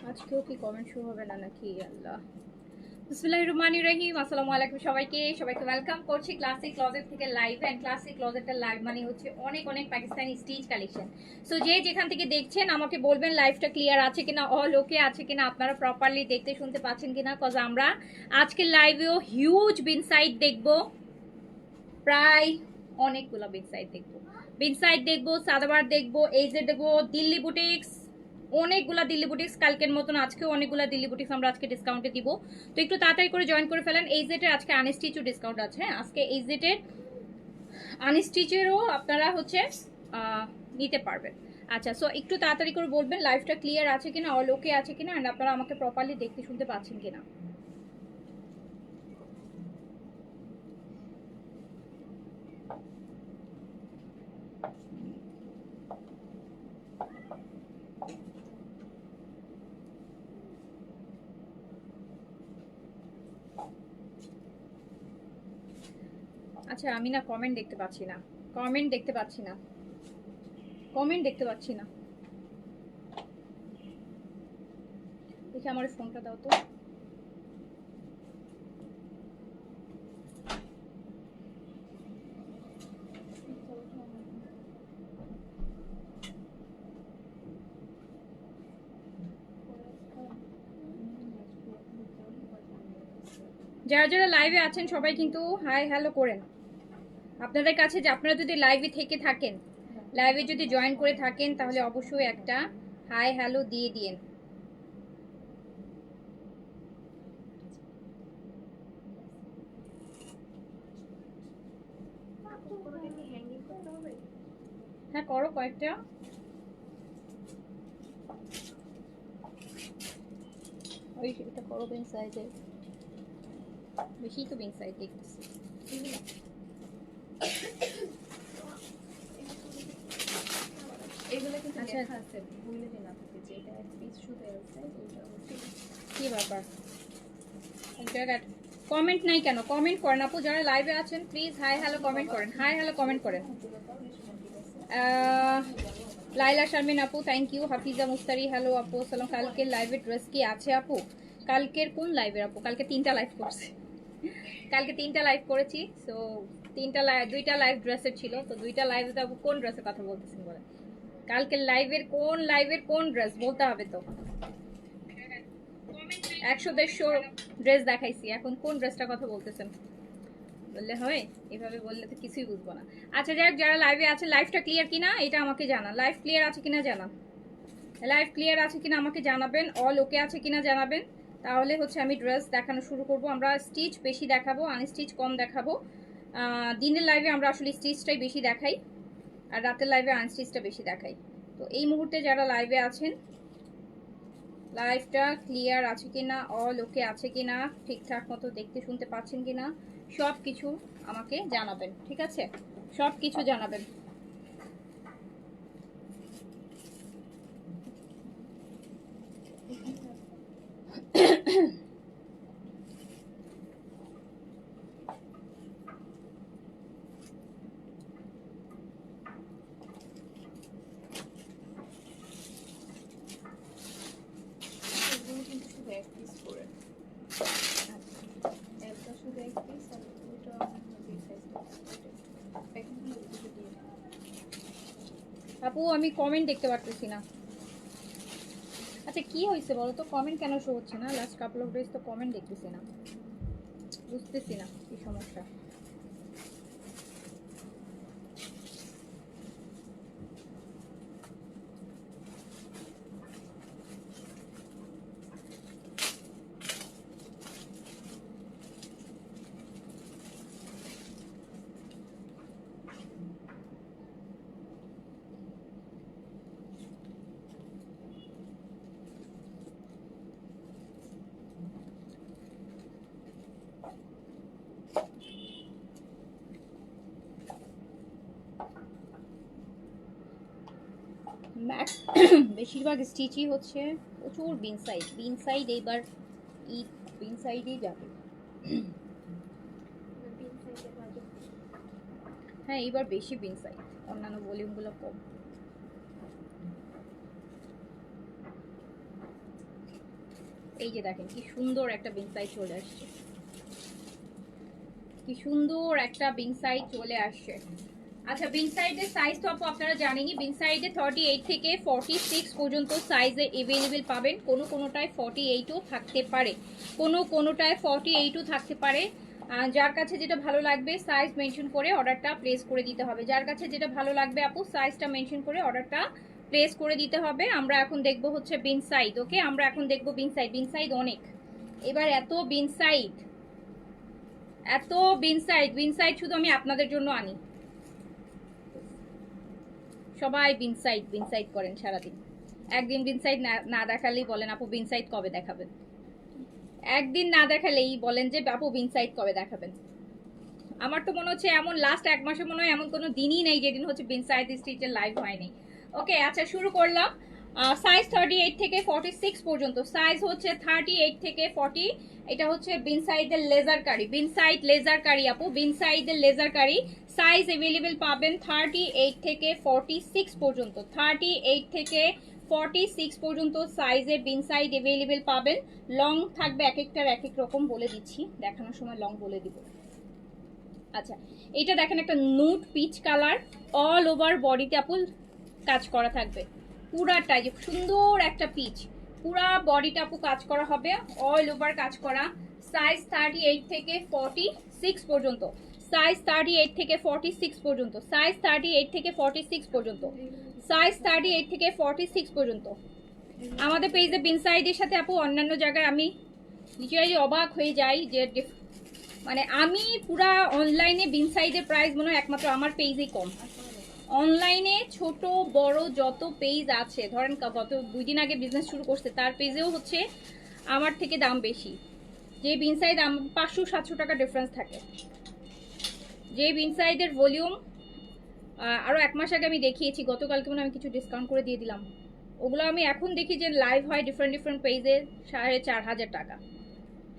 আজকেও কি comment show হবে না নাকি? আল্লাহ, বিসমিল্লাহির রহমানির রহিম। আসসালামু আলাইকুম সবাইকে ওয়েলকাম করছি ক্লাসিক ক্লজেট থেকে লাইভ। এন্ড ক্লাসিক ক্লজেটের লাইভ মানে হচ্ছে অনেক অনেক পাকিস্তানি স্টিচ কালেকশন। সো যে যেখান থেকে দেখছেন আমাকে বলবেন লাইভটা ক্লিয়ার আছে কিনা, অল ওকে আছে কিনা, আপনারা প্রপারলি দেখতে শুনতে পাচ্ছেন কিনা। কজ আমরা আজকের লাইভেও হিউজ বিন সাইড দেখবো, প্রায় অনেকগুলো বিন সাইড দেখবো, সাদাবার দেখবো, এইজে দেখবো, দিল্লি বুটিক্স, অনেকগুলা দিল্লি বুটিক্স। কালকের মতন আজকেও অনেকগুলা দিল্লি বুটিক্স আমরা আজকে ডিসকাউন্টে দিব। তো একটু তাড়াতাড়ি করে জয়েন করে ফেলেন। এইজেটের আজকে আনস্টিচও ডিসকাউন্ট আছে। হ্যাঁ, আজকে এইজেটের আনস্টিচেরও আপনারা হচ্ছে নিতে পারবেন। আচ্ছা, সো একটু তাড়াতাড়ি করে বলবেন লাইভটা ক্লিয়ার আছে কিনা, অল ওকে আছে কিনা, অ্যান্ড আপনারা আমাকে প্রপারলি দেখতে শুনতে পাচ্ছেন কিনা। আচ্ছা, আমি না কমেন্ট দেখতে পাচ্ছি না, কমেন্ট দেখতে পাচ্ছি না, কমেন্ট দেখতে পাচ্ছি না। দেখি আমার ফোনটা দাও তো। যারা যারা লাইভে আছেন সবাই কিন্তু হাই হ্যালো করেন। আপনাদের কাছে যে আপনারা যদি লাইভে থেকে থাকেন, লাইভে যদি জয়েন করে থাকেন, তাহলে অবশ্যই একটা হাই হ্যালো দিয়ে দিন। হ্যাঁ, করো কয়েকটা। ওই এটা করো বিন সাইজে, বেশি তো বিন সাইজ দেখতেছি। আচ্ছা, কি ব্যাপার? কমেন্ট নাই কেন? কমেন্ট করেন আপু, যারা লাইভে আছেন প্লিজ হাই হ্যালো কমেন্ট করেন, হাই হ্যালো কমেন্ট করেন। লাইলা শারমিন আপু thank you. Hafiza Mustari hello আপু, আসসালাম। কালকের লাইভে ড্রেস কি আছে আপু? কালকের কোন লাইভের আপু? কালকে 3টা লাইভ করছি, কালকে 3টা লাইভ করেছি। সো 2টা লাইভ ড্রেসের ছিল। তো 2টা লাইভে তো আপু কোন ড্রেসের কথা বলতেছেন বলেন? কালকের লাইভের কোন ড্রেস বলতে হবে তো। 100-150 ড্রেস দেখাইছি, এখন কোন ড্রেসটার কথা বলতেছেন বললে হয়? এভাবে বললে তো কিছুই বুঝবো না। আচ্ছা যাই হোক, যারা লাইভে আছে লাইভটা ক্লিয়ার কিনা এটা আমাকে জানান। লাইভ ক্লিয়ার আছে কিনা জানান, লাইভ ক্লিয়ার আছে কিনা আমাকে জানাবেন, অল ওকে আছে কিনা জানাবেন। তাহলে হচ্ছে আমি ড্রেস দেখানো শুরু করব। আমরা স্টিচ বেশি দেখাবো, আনস্টিচ কম দেখাবো। দিনের লাইভে আমরা আসলে স্টিচটাই বেশি দেখাই, আর রাতের লাইভে আনস্টিচটা বেশি দেখাই। তো এই মুহূর্তে যারা লাইভে আছেন, লাইভটা ক্লিয়ার আছে কিনা, অল ওকে আছে কিনা, ঠিকঠাক মতো দেখতে শুনতে পাচ্ছেন কিনা, সব কিছু আমাকে জানাবেন। ঠিক আছে, সব কিছু জানাবেন। আপু আমি কমেন্ট দেখতে পারতেছি না। আচ্ছা কি হয়েছে বলো তো, কমেন্ট কেন শো হচ্ছে না? লাস্ট কাপল অফ ডেজ তো কমেন্ট দেখতেছি না, বুঝতেছি না কি সমস্যা। বেশিরভাগ স্টিচই হচ্ছে প্রচুর বিন সাইড এইবার বিন সাইডেই যাবে। হ্যাঁ এইবার বেশি বিন সাইড, অন্যান্য ভলিউমগুলো কম। এই যে দেখেন কি সুন্দর একটা বিন সাইড চলে আসছে, কি সুন্দর একটা বিন সাইড চলে আসছে। আচ্ছা বিন সাইডের সাইজ তো আপু আপনারা জানেনই, বিন সাইডে 38 থেকে 46 পর্যন্ত সাইজে অ্যাভেলেবেল পাবেন। কোনোটায় 48ও থাকতে পারে, কোনোটায় 48ও থাকতে পারে। যার কাছে যেটা ভালো লাগবে সাইজ মেনশন করে অর্ডারটা প্লেস করে দিতে হবে। যার কাছে যেটা ভালো লাগবে আপু সাইজটা মেনশন করে অর্ডারটা প্লেস করে দিতে হবে। আমরা এখন দেখবো হচ্ছে বিন সাইড। ওকে, আমরা এখন দেখবো বিন সাইড অনেক। এবার এত বিন সাইড শুধু আমি আপনাদের জন্য আনি। সবাই বিন সাইড করেন সারাদিন। একদিন বিন সাইড না দেখালেই বলেন আপু বিন সাইড কবে দেখাবেন, একদিন না দেখালেই বলেন যে আপু বিন সাইড কবে দেখাবেন। আমার তো মনে হচ্ছে এমন লাস্ট এক মাসে মনে হয় এমন কোনো দিনই নেই যেদিন হচ্ছে বিন সাইড স্টিচের লাইভ হয়নি। ওকে আচ্ছা শুরু করলাম। সাইজ 38 থেকে 46 পর্যন্ত, সাইজ হচ্ছে 38 থেকে 40। এটা হচ্ছে বিন সাইডের লেজার কারি, বিন সাইড লেজার কারি আপু, বিন সাইডের লেজার কারি। সাইজ অ্যাভেলেবেল পাবেন 38 থেকে 46 পর্যন্ত, 38 থেকে 46 পর্যন্ত সাইজে বিন সাইড অ্যাভেলেবেল পাবেন। লং থাকবে এক একটার এক এক রকম, বলে দিচ্ছি দেখানোর সময় লং বলে দিব। আচ্ছা এটা দেখেন একটা নুট পিচ কালার, অল ওভার বডিতে আপু কাজ করা থাকবে পুরাটাই, যে সুন্দর একটা পিচ, পুরা বডিটা আপু কাজ করা হবে, অল ওভার কাজ করা। সাইজ 38 থেকে 46 পর্যন্ত, সাইজ 38 থেকে 46 পর্যন্ত, সাইজ 38 থেকে 46 পর্যন্ত, সাইজ 38 থেকে 46 পর্যন্ত। আমাদের পেজে বিন সাইডের সাথে আপু অন্যান্য জায়গায় আমি লিটারালি অবাক হয়ে যাই যে মানে আমি পুরা অনলাইনে বিন সাইডের প্রাইস মনে হয় একমাত্র আমার পেজেই কম। অনলাইনে ছোট বড় যত পেজ আছে, ধরেন গত 2 দিন আগে বিজনেস শুরু করছে তার পেজেও হচ্ছে আমার থেকে দাম বেশি। যে বিন সাইড 500-700 টাকা ডিফারেন্স থাকে। যে বিন সাইডের ভলিউম আরও 1 মাস আগে আমি দেখিয়েছি, গতকালকে মনে আমি কিছু ডিসকাউন্ট করে দিয়ে দিলাম, ওগুলো আমি এখন দেখি যে লাইভ হয় ডিফারেন্ট পেজে 4,500 টাকা,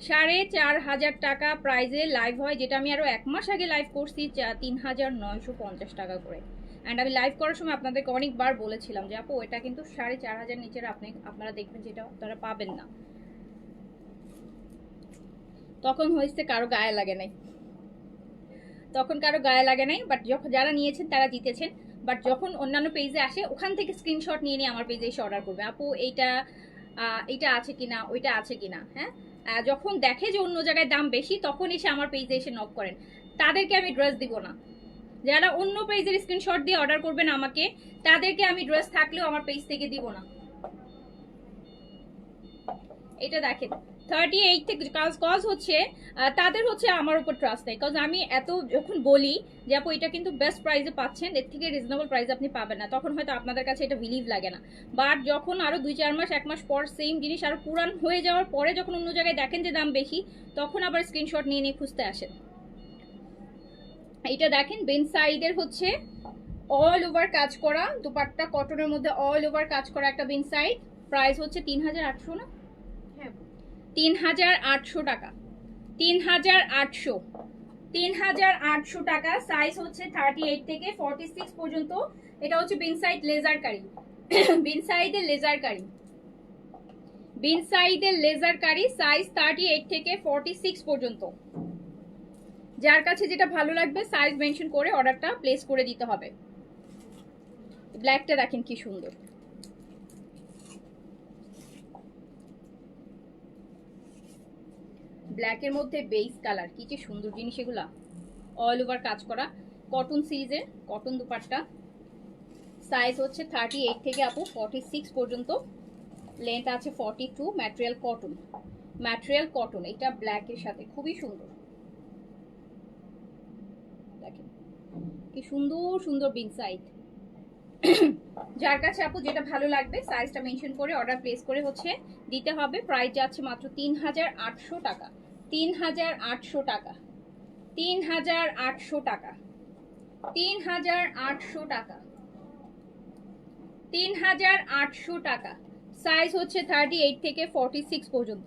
4,500 টাকা প্রাইজে লাইভ হয়, যেটা আমি আরও 1 মাস আগে লাইভ করছি 3,950 টাকা করে। অ্যান্ড আমি লাইভ করার সময় আপনাদেরকে অনেকবার বলেছিলাম যে আপু এটা কিন্তু 4,500 নিচের আপনারা দেখবেন যেটা আপনারা পাবেন না। তখন হয়েছে কারো গায়ে লাগে নাই, বাট যখন যারা নিয়েছেন তারা জিতেছেন। বাট যখন অন্যান্য পেজে আসে ওখান থেকে স্ক্রিনশট নিয়ে নিয়ে আমার পেজে এসে অর্ডার করবে, আপু এইটা আছে কিনা, ওইটা আছে কিনা। হ্যাঁ, যখন দেখে যে অন্য জায়গায় দাম বেশি তখন এসে আমার পেজে এসে নক করেন। তাদেরকে আমি ড্রেস দিব না। যারা অন্য পেজের স্ক্রিনশট দিয়ে অর্ডার করবেন আমাকে, তাদেরকে আমি ড্রেস থাকলেও আমার পেজ থেকে দিব না। এটা দেখেন 38 থেকে কজ হচ্ছে তাদের হচ্ছে আমার উপর ট্রাস্ট নেই। কজ আমি এত যখন বলি যে আপু এটা কিন্তু বেস্ট প্রাইসে পাচ্ছেন, এর থেকে রিজনেবল প্রাইসে আপনি পাবেন না, তখন হয়তো আপনাদের কাছে এটা বিলিভ লাগে না। বাট যখন আরো 2-4 মাস 1 মাস পর সেম জিনিস আরো পুরান হয়ে যাওয়ার পরে যখন অন্য জায়গায় দেখেন যে দাম বেশি, তখন আবার স্ক্রিনশট নিয়ে নিয়ে খুঁজতে আসেন। এটা দেখেন বিন সাইডের হচ্ছে অল ওভার কাজ করা দুপাট্টা, কটনের মধ্যে অল ওভার কাজ করা একটা বিন সাইড। প্রাইস হচ্ছে 3,800 না, 3,800 টাকা, 3,800 টাকা। সাইজ হচ্ছে 38 থেকে 46 পর্যন্ত। এটা হচ্ছে বিন সাইড লেজার কারি, বিন সাইডের লেজার কারি, সাইজ 38 থেকে 46 পর্যন্ত। যার কাছে যেটা ভালো লাগবে সাইজ মেনশন করে অর্ডারটা প্লেস করে দিতে হবে। ব্ল্যাকটা দেখেন কি সুন্দর, ব্ল্যাকের মধ্যে বেস কালার, কি যে সুন্দর জিনিস এগুলা। অল ওভার কাজ করা কটন সিরিজের কটন দুপাট্টা। সাইজ হচ্ছে 38 থেকে আপু 46 পর্যন্ত, লেন্থ আছে 42। ম্যাটেরিয়াল কটন, এটা ব্ল্যাকের সাথে খুবই সুন্দর। দেখেন কি সুন্দর সুন্দর বিন সাইড। যার কাছে আপু যেটা ভালো লাগবে সাইজটা মেনশন করে অর্ডার প্লেস করে হচ্ছে দিতে হবে। প্রাইস যাচ্ছে মাত্র 3,800 টাকা, 3,800 টাকা, 3,800 টাকা, 3,800 টাকা, 3800 টাকা। সাইজ হচ্ছে 38 থেকে 46 পর্যন্ত।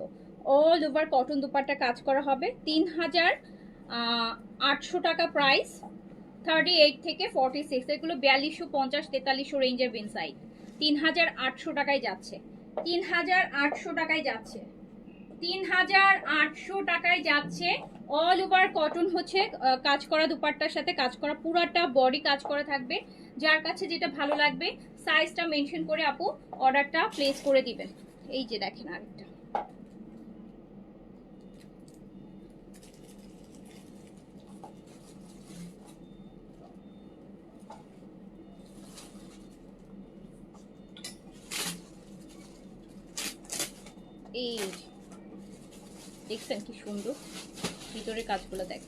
অল ওভার কটন দুপাট্টা কাজ করা হবে। 3800 টাকা প্রাইস। 38 থেকে 46, এগুলো 4250 4300 রেঞ্জের বিন সাইড। 3800 টাকায় যাচ্ছে। 3800 টাকায় যাচ্ছে। 3800 টাকায় যাচ্ছে। অল ওভার কটন হচ্ছে কাজ করা দুপাট্টার সাথে কাজ করা, পুরাটা বডি কাজ করা থাকবে। যার কাছে যেটা ভালো লাগবে সাইজটা মেনশন করে আপু অর্ডারটা প্লেস করে দিবেন। এই যে দেখেন আরেকটা, এই দেখছেন কি সুন্দর ভিতরে কাজগুলো দেখ।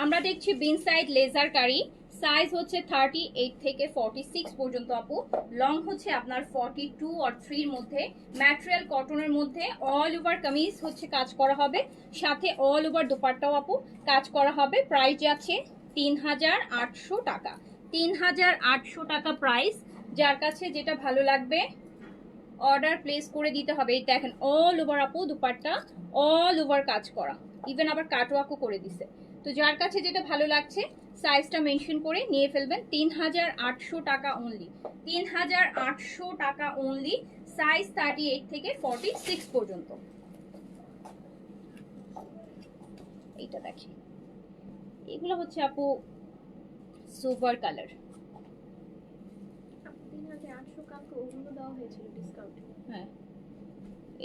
আমরা দেখছি বিন সাইড লেজার কারি। সাইজ হচ্ছে 38 থেকে 46 পর্যন্ত আপু। লং হচ্ছে আপনার 42 আর 3 এর মধ্যে। ম্যাটেরিয়াল কটনের মধ্যে। অল ওভার কামিজ হচ্ছে কাজ করা হবে, সাথে অল ওভার দোপাট্টাও আপু কাজ করা হবে। প্রাইস যাচ্ছে 3800 টাকা। 3800 টাকা প্রাইস। যার কাছে যেটা ভালো লাগবে অর্ডার প্লেস করে দিতে হবে। এই দেখেন অল ওভার আপু দুপাট্টা অল ওভার কাজ করা, ইভেন আবার কাটওয়ার্কও করে দিছে। তো যার কাছে যেটা ভালো লাগছে সাইজটা মেনশন করে নিয়ে ফেলবেন। 3800 টাকা অনলি। 3800 টাকা অনলি। সাইজ 38 থেকে 46 পর্যন্ত। এইটা দেখেন, এগুলো হচ্ছে আপু সুপার কালার। 3800 কালকে ওগুলো দেওয়া হয়েছিল ডিসকাউন্টে। হ্যাঁ,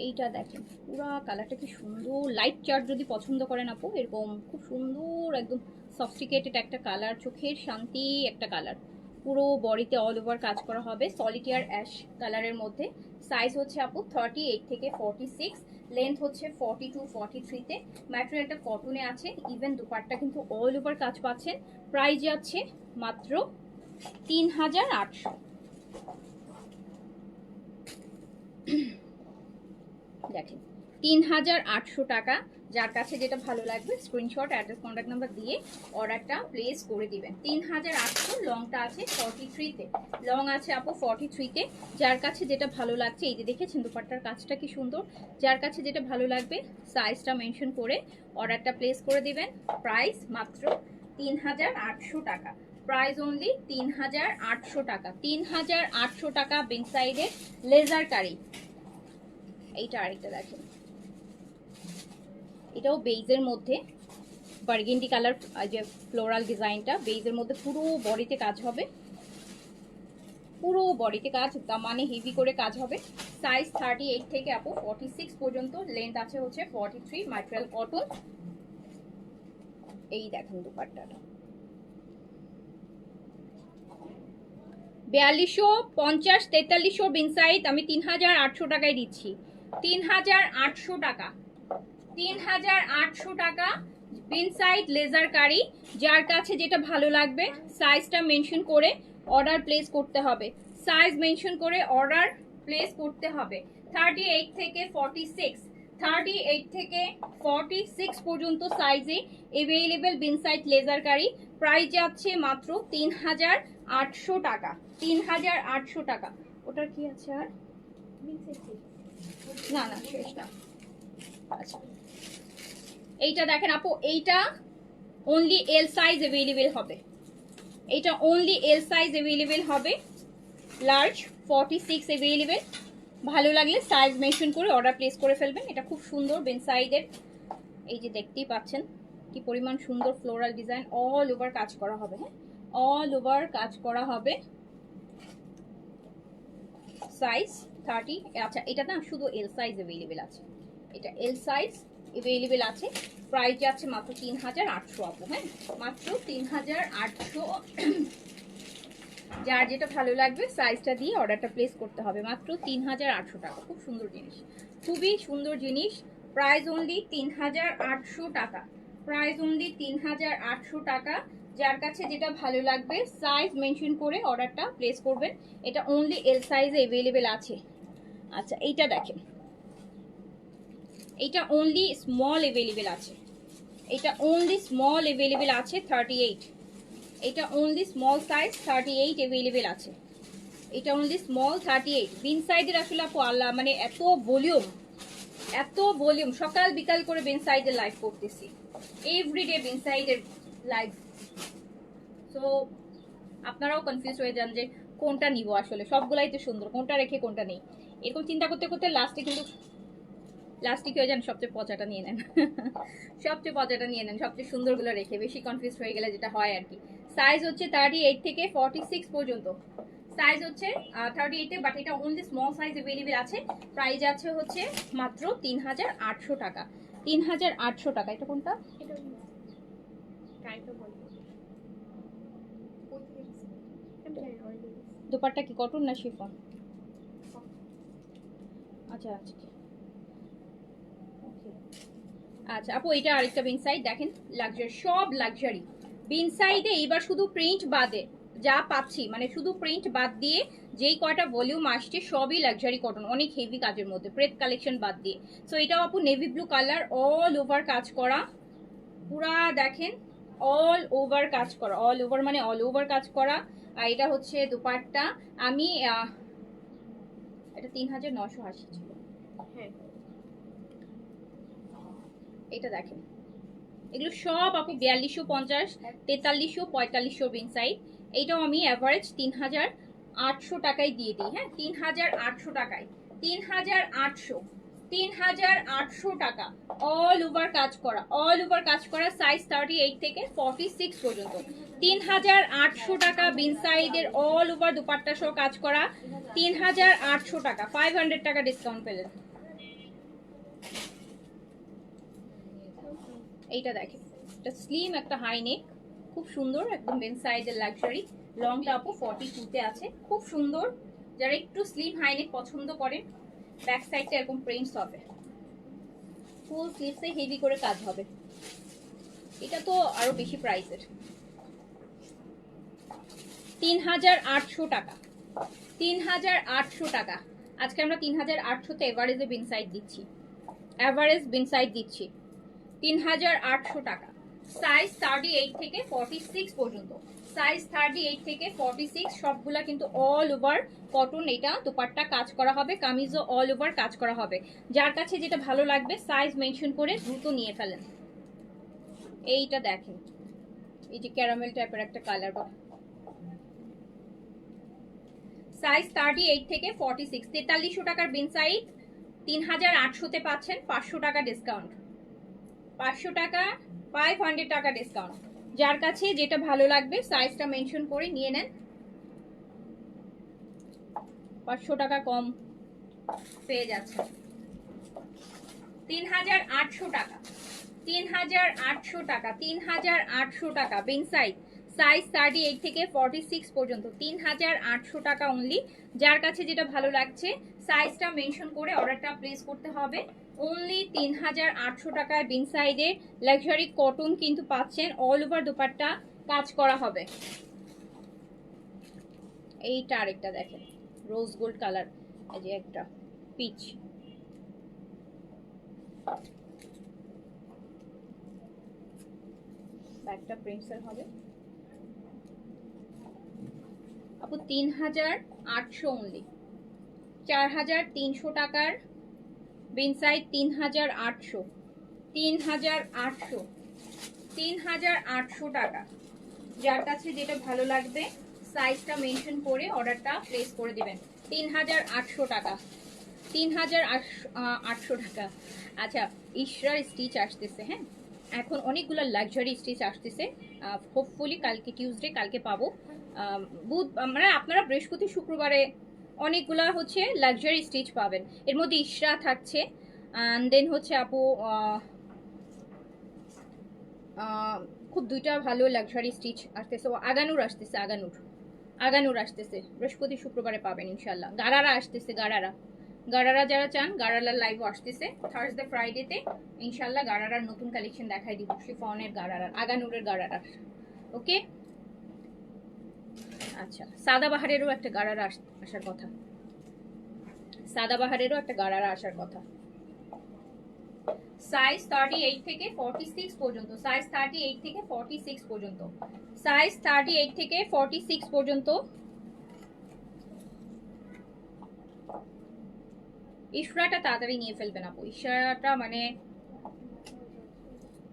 এইটা দেখেন পুরা কালারটা কি সুন্দর। লাইট চার্ট যদি পছন্দ করেন আপু, এরকম খুব সুন্দর একদম সফিস্টিকেটেড একটা কালার, চোখের শান্তি একটা কালার। পুরো বডিতে অল ওভার কাজ করা হবে সলিটিয়ার অ্যাশ কালারের মধ্যে। সাইজ হচ্ছে আপু 38 থেকে 46, লেন্থ হচ্ছে 42 43 তে। ম্যাটেরিয়ালটা কটনে আছে, ইভেন দুপাট্টা কিন্তু অল ওভার কাজ পাচ্ছেন। প্রাইস যাচ্ছে মাত্র 3800। দেখেন 3800 টাকা। যার কাছে যেটা ভালো লাগবে স্ক্রিনশট, অ্যাড্রেস, কন্ট্যাক্ট নাম্বার দিয়ে অর্ডারটা প্লেস করে দিবেন। 3800। লংটা আছে 43 তে, লং আছে আপু 43 তে। যার কাছে যেটা ভালো লাগছে, এই যে দেখেছেন দুপাট্টার কাজটা কি সুন্দর। যার কাছে যেটা ভালো লাগবে সাইজটা মেনশন করে অর্ডারটা প্লেস করে দিবেন। প্রাইস মাত্র 3800 টাকা। প্রাইস অনলি 3800 টাকা। 3800 টাকা বিন সাইডের লেজার কারি। এইটা আরেকটা দেখেন, এটাও বেইজের মধ্যে বার্গেন্ডি কালার, যে ফ্লোরাল ডিজাইনটা বেইজের মধ্যে পুরো বডিতে কাজ হবে। পুরো বডিতে কাজ, মানে হেভি করে কাজ হবে। সাইজ 38 থেকে আপু 46 পর্যন্ত, লেন্থ আছে হচ্ছে 43। Material cotton. এই দেখেন দুপাট্টাটা 4250 4300 বিন সাইজ আমি 3800 টাকায় দিচ্ছি। 3800 টাকা। 3800 টাকা বিন সাইড লেজার কারি। যার কাছে যেটা ভালো লাগবে সাইজটা মেনশন করে অর্ডার প্লেস করতে হবে। সাইজ মেনশন করে অর্ডার প্লেস করতে হবে। 38 থেকে 46, 38 থেকে 46 পর্যন্ত সাইজে অ্যাভেলেবেল বিন সাইড লেজার কারি। প্রাইস যাচ্ছে মাত্র 3800 টাকা। 3800 টাকা। ওটার কি আছে আর? না না, শেষ না। আচ্ছা, এইটা দেখেন আপু, এইটা অনলি এল সাইজ অ্যাভেলেবেল হবে। এইটা অনলি এল সাইজ অ্যাভেলেবেল হবে। Large 46 available. ভালো লাগলে সাইজ মেনশন করে অর্ডার প্লেস করে ফেলবেন। এটা খুব সুন্দর বেন সাইডের। এই যে দেখতেই পাচ্ছেন কি পরিমাণ সুন্দর ফ্লোরাল ডিজাইন, অল ওভার কাজ করা হবে। হ্যাঁ, অল ওভার কাজ করা হবে। সাইজ 30। আচ্ছা, এটা না শুধু এল সাইজ অ্যাভেলেবেল আছে, এটা এল সাইজ অ্যাভেলেবেল আছে। প্রাইস যাচ্ছে মাত্র 3800 আপু। হ্যাঁ, মাত্র 3800। যার যেটা ভালো লাগবে সাইজটা দিয়ে অর্ডারটা প্লেস করতে হবে। মাত্র 3800 টাকা। খুব সুন্দর জিনিস, খুবই সুন্দর জিনিস। প্রাইস অনলি 3800 টাকা। প্রাইস অনলি 3800 টাকা। যার কাছে যেটা ভালো লাগবে সাইজ মেনশন করে অর্ডারটা প্লেস করবেন। এটা অনলি এল সাইজে অ্যাভেলেবেল আছে। আচ্ছা, এইটা দেখেন, এটা অনলি স্মল অ্যাভেলেবেল আছে। এটা অনলি স্মল অ্যাভেলেবেল আছে 38। এটা অনলি স্মল সাইজ 38 অ্যাভেলেবেল আছে। এটা অনলি স্মল 38। বিন সাইডের আসলে আপু আল্লাহ মানে এত ভলিউম, সকাল বিকাল করে বিন সাইডের লাইভ করতেছি, এভরিডে বিন সাইডের লাইভ। সো আপনারাও কনফিউজ হয়ে যান যে কোনটা নিব, আসলে সবগুলাই তো সুন্দর, কোনটা রেখে কোনটা নেই, এরকম চিন্তা করতে করতে লাস্টে কি হয়ে যান, সবচেয়ে পচাটা নিয়ে নেন সবচেয়ে সুন্দরগুলো রেখে, বেশি কনফিউজ হয়ে গেলে যেটা হয় আর কি। সাইজ হচ্ছে 38 থেকে 46 পর্যন্ত সাইজ হচ্ছে 38 বাট এটা অনলি স্মল সাইজ अवेलेबल আছে। প্রাইস আছে হচ্ছে মাত্র 3800 টাকা। 3800 টাকা। এটা কোনটা? এটা টাইপটা বলবো দুপাট্টা কি কটন না শিফন? আচ্ছা আচ্ছা আচ্ছা আপু, এটা আরেকটা বিন সাইড দেখেন, লাক্সারি, সব লাক্সারি বিন সাইডে। এইবার শুধু প্রিন্ট বাদে যা পাচ্ছি, মানে শুধু প্রিন্ট বাদ দিয়ে যেই কয়টা ভলিউম আসছে সবই লাক্সারি কটন, অনেক হেভি কাজের মধ্যে, প্রেত কালেকশন বাদ দিয়ে। সো এটাও আপু navy blue colour, all over কাজ করা, পুরা দেখেন অল ওভার কাজ করা, অল ওভার মানে অল ওভার কাজ করা। আর এটা হচ্ছে দুপাট্টা। আমি এটা 3980 ছিল। হ্যাঁ, এটা দেখেন, এগুলো সব আপু 4250, 4300, 4500 বিন সাইড। এইটাও আমি অ্যাভারেজ 3800 টাকায় দিয়ে দিই। হ্যাঁ, 3800 টাকায়, 3800 টাকা, অল ওভার কাজ করা, সাইজ 38 থেকে 46 পর্যন্ত। 3800 টাকা বিন সাইডের অল ওভার দুপাট্টা সহ কাজ করা, 3800 টাকা, 500 টাকা ডিসকাউন্ট পেলেন। এইটা দেখেন, এটা স্লিম একটা হাই নেক, খুব সুন্দর, একদম বেন সাইডের লাক্সারি। লংটা আপু 42 তে আছে, খুব সুন্দর। যারা একটু স্লিম হাই নেক পছন্দ করেন, ব্যাক সাইডটা এরকম প্রিন্টস হবে, ফুল স্লিভসে হেভি করে কাজ হবে। এটা তো আরো বেশি প্রাইসের, 3800 টাকা, 3800 টাকা। আজকে আমরা 3800 তে এভারেজে বিন সাইড দিচ্ছি, 3800 টাকা। সাইজ 38 থেকে 46 পর্যন্ত, সাইজ 38 থেকে 46, সবগুলা কিন্তু অল ওভার কটন। এটা দুপাট্টা কাজ করা হবে, কামিজও অল ওভার কাজ করা হবে। যার কাছে যেটা ভালো লাগবে সাইজ মেনশন করে দ্রুত নিয়ে ফেলেন। এইটা দেখেন, এই যে ক্যারামেল টাইপের একটা কালার, সাইজ 38 থেকে 46, 4300 টাকার বিন সাইড 3800 তে পাচ্ছেন 500 টাকা ডিসকাউন্ট, 500 টাকা, 500 টাকা ডিসকাউন্ট। যার কাছে যেটা ভালো লাগবে সাইজটা মেনশন করে নিয়ে নেন, 500 টাকা কম পেয়ে যাচ্ছে। 3800 টাকা, 3800 টাকা, 3800 টাকা বিন সাইজ, সাইজ 38 থেকে 46 পর্যন্ত, 3800 টাকা অনলি। যার কাছে যেটা ভালো লাগছে সাইজটা মেনশন করে অর্ডারটা প্লেস করতে হবে। অনলি 3800 টাকায় বিন সাইডের লাক্সারি কটন কিন্তু পাচ্ছেন, অল ওভার দুপাট্টা কাজ করা হবে। এইটা আরেকটা দেখেন, রোজ গোল্ড কালার, এই যে একটা পিচ, ব্যাকটা প্রিন্টসের হবে আপু, 3800 অনলি, 4300 টাকার বিন সাইড, 3800, 3800, 3800 টাকা। যার কাছে যেটা ভালো লাগবে সাইজটা মেনশন করে অর্ডারটা প্লেস করে দিবেন। 3800 টাকা, 3800 টাকা। আচ্ছা, ইশরার স্টিচ আসতেছে, হ্যাঁ এখন অনেকগুলো লাক্সারি স্টিচ আসতেছে, হোপফুলি কালকে টিউসডে, কালকে পাবো। বুধ মানে আপনারা বৃহস্পতি শুক্রবারে অনেকগুলা হচ্ছে লাক্সারি স্টিচ পাবেন। এর মধ্যে ইশরা থাকছে, দেন হচ্ছে আপু খুব দুইটা ভালো লাক্সারি স্টিচ আসতেছে, আগানুর আসতেছে, আগানুর আসতেছে, বৃহস্পতি শুক্রবারে পাবেন ইনশাল্লাহ। গারারা আসতেছে, গারারা যারা চান গারারার লাইভ আসতেছে থার্সডে ফ্রাইডেতে ইনশাল্লাহ। গারারার নতুন কালেকশন দেখাই দিব, শিফনের গারারার, আগানুরের গারারার। ওকে, আচ্ছা সাদাবাহারেরও একটা গারারা আসার কথা, সাদাবাহারেরও একটা গারারা আসার কথা। সাইজ 38 থেকে 46 পর্যন্ত, সাইজ 38 থেকে 46 পর্যন্ত, সাইজ 38 থেকে 46 পর্যন্ত। ইশরাটা তাড়াতাড়ি নিয়ে ফেলবেন আপু, ইশরাটা মানে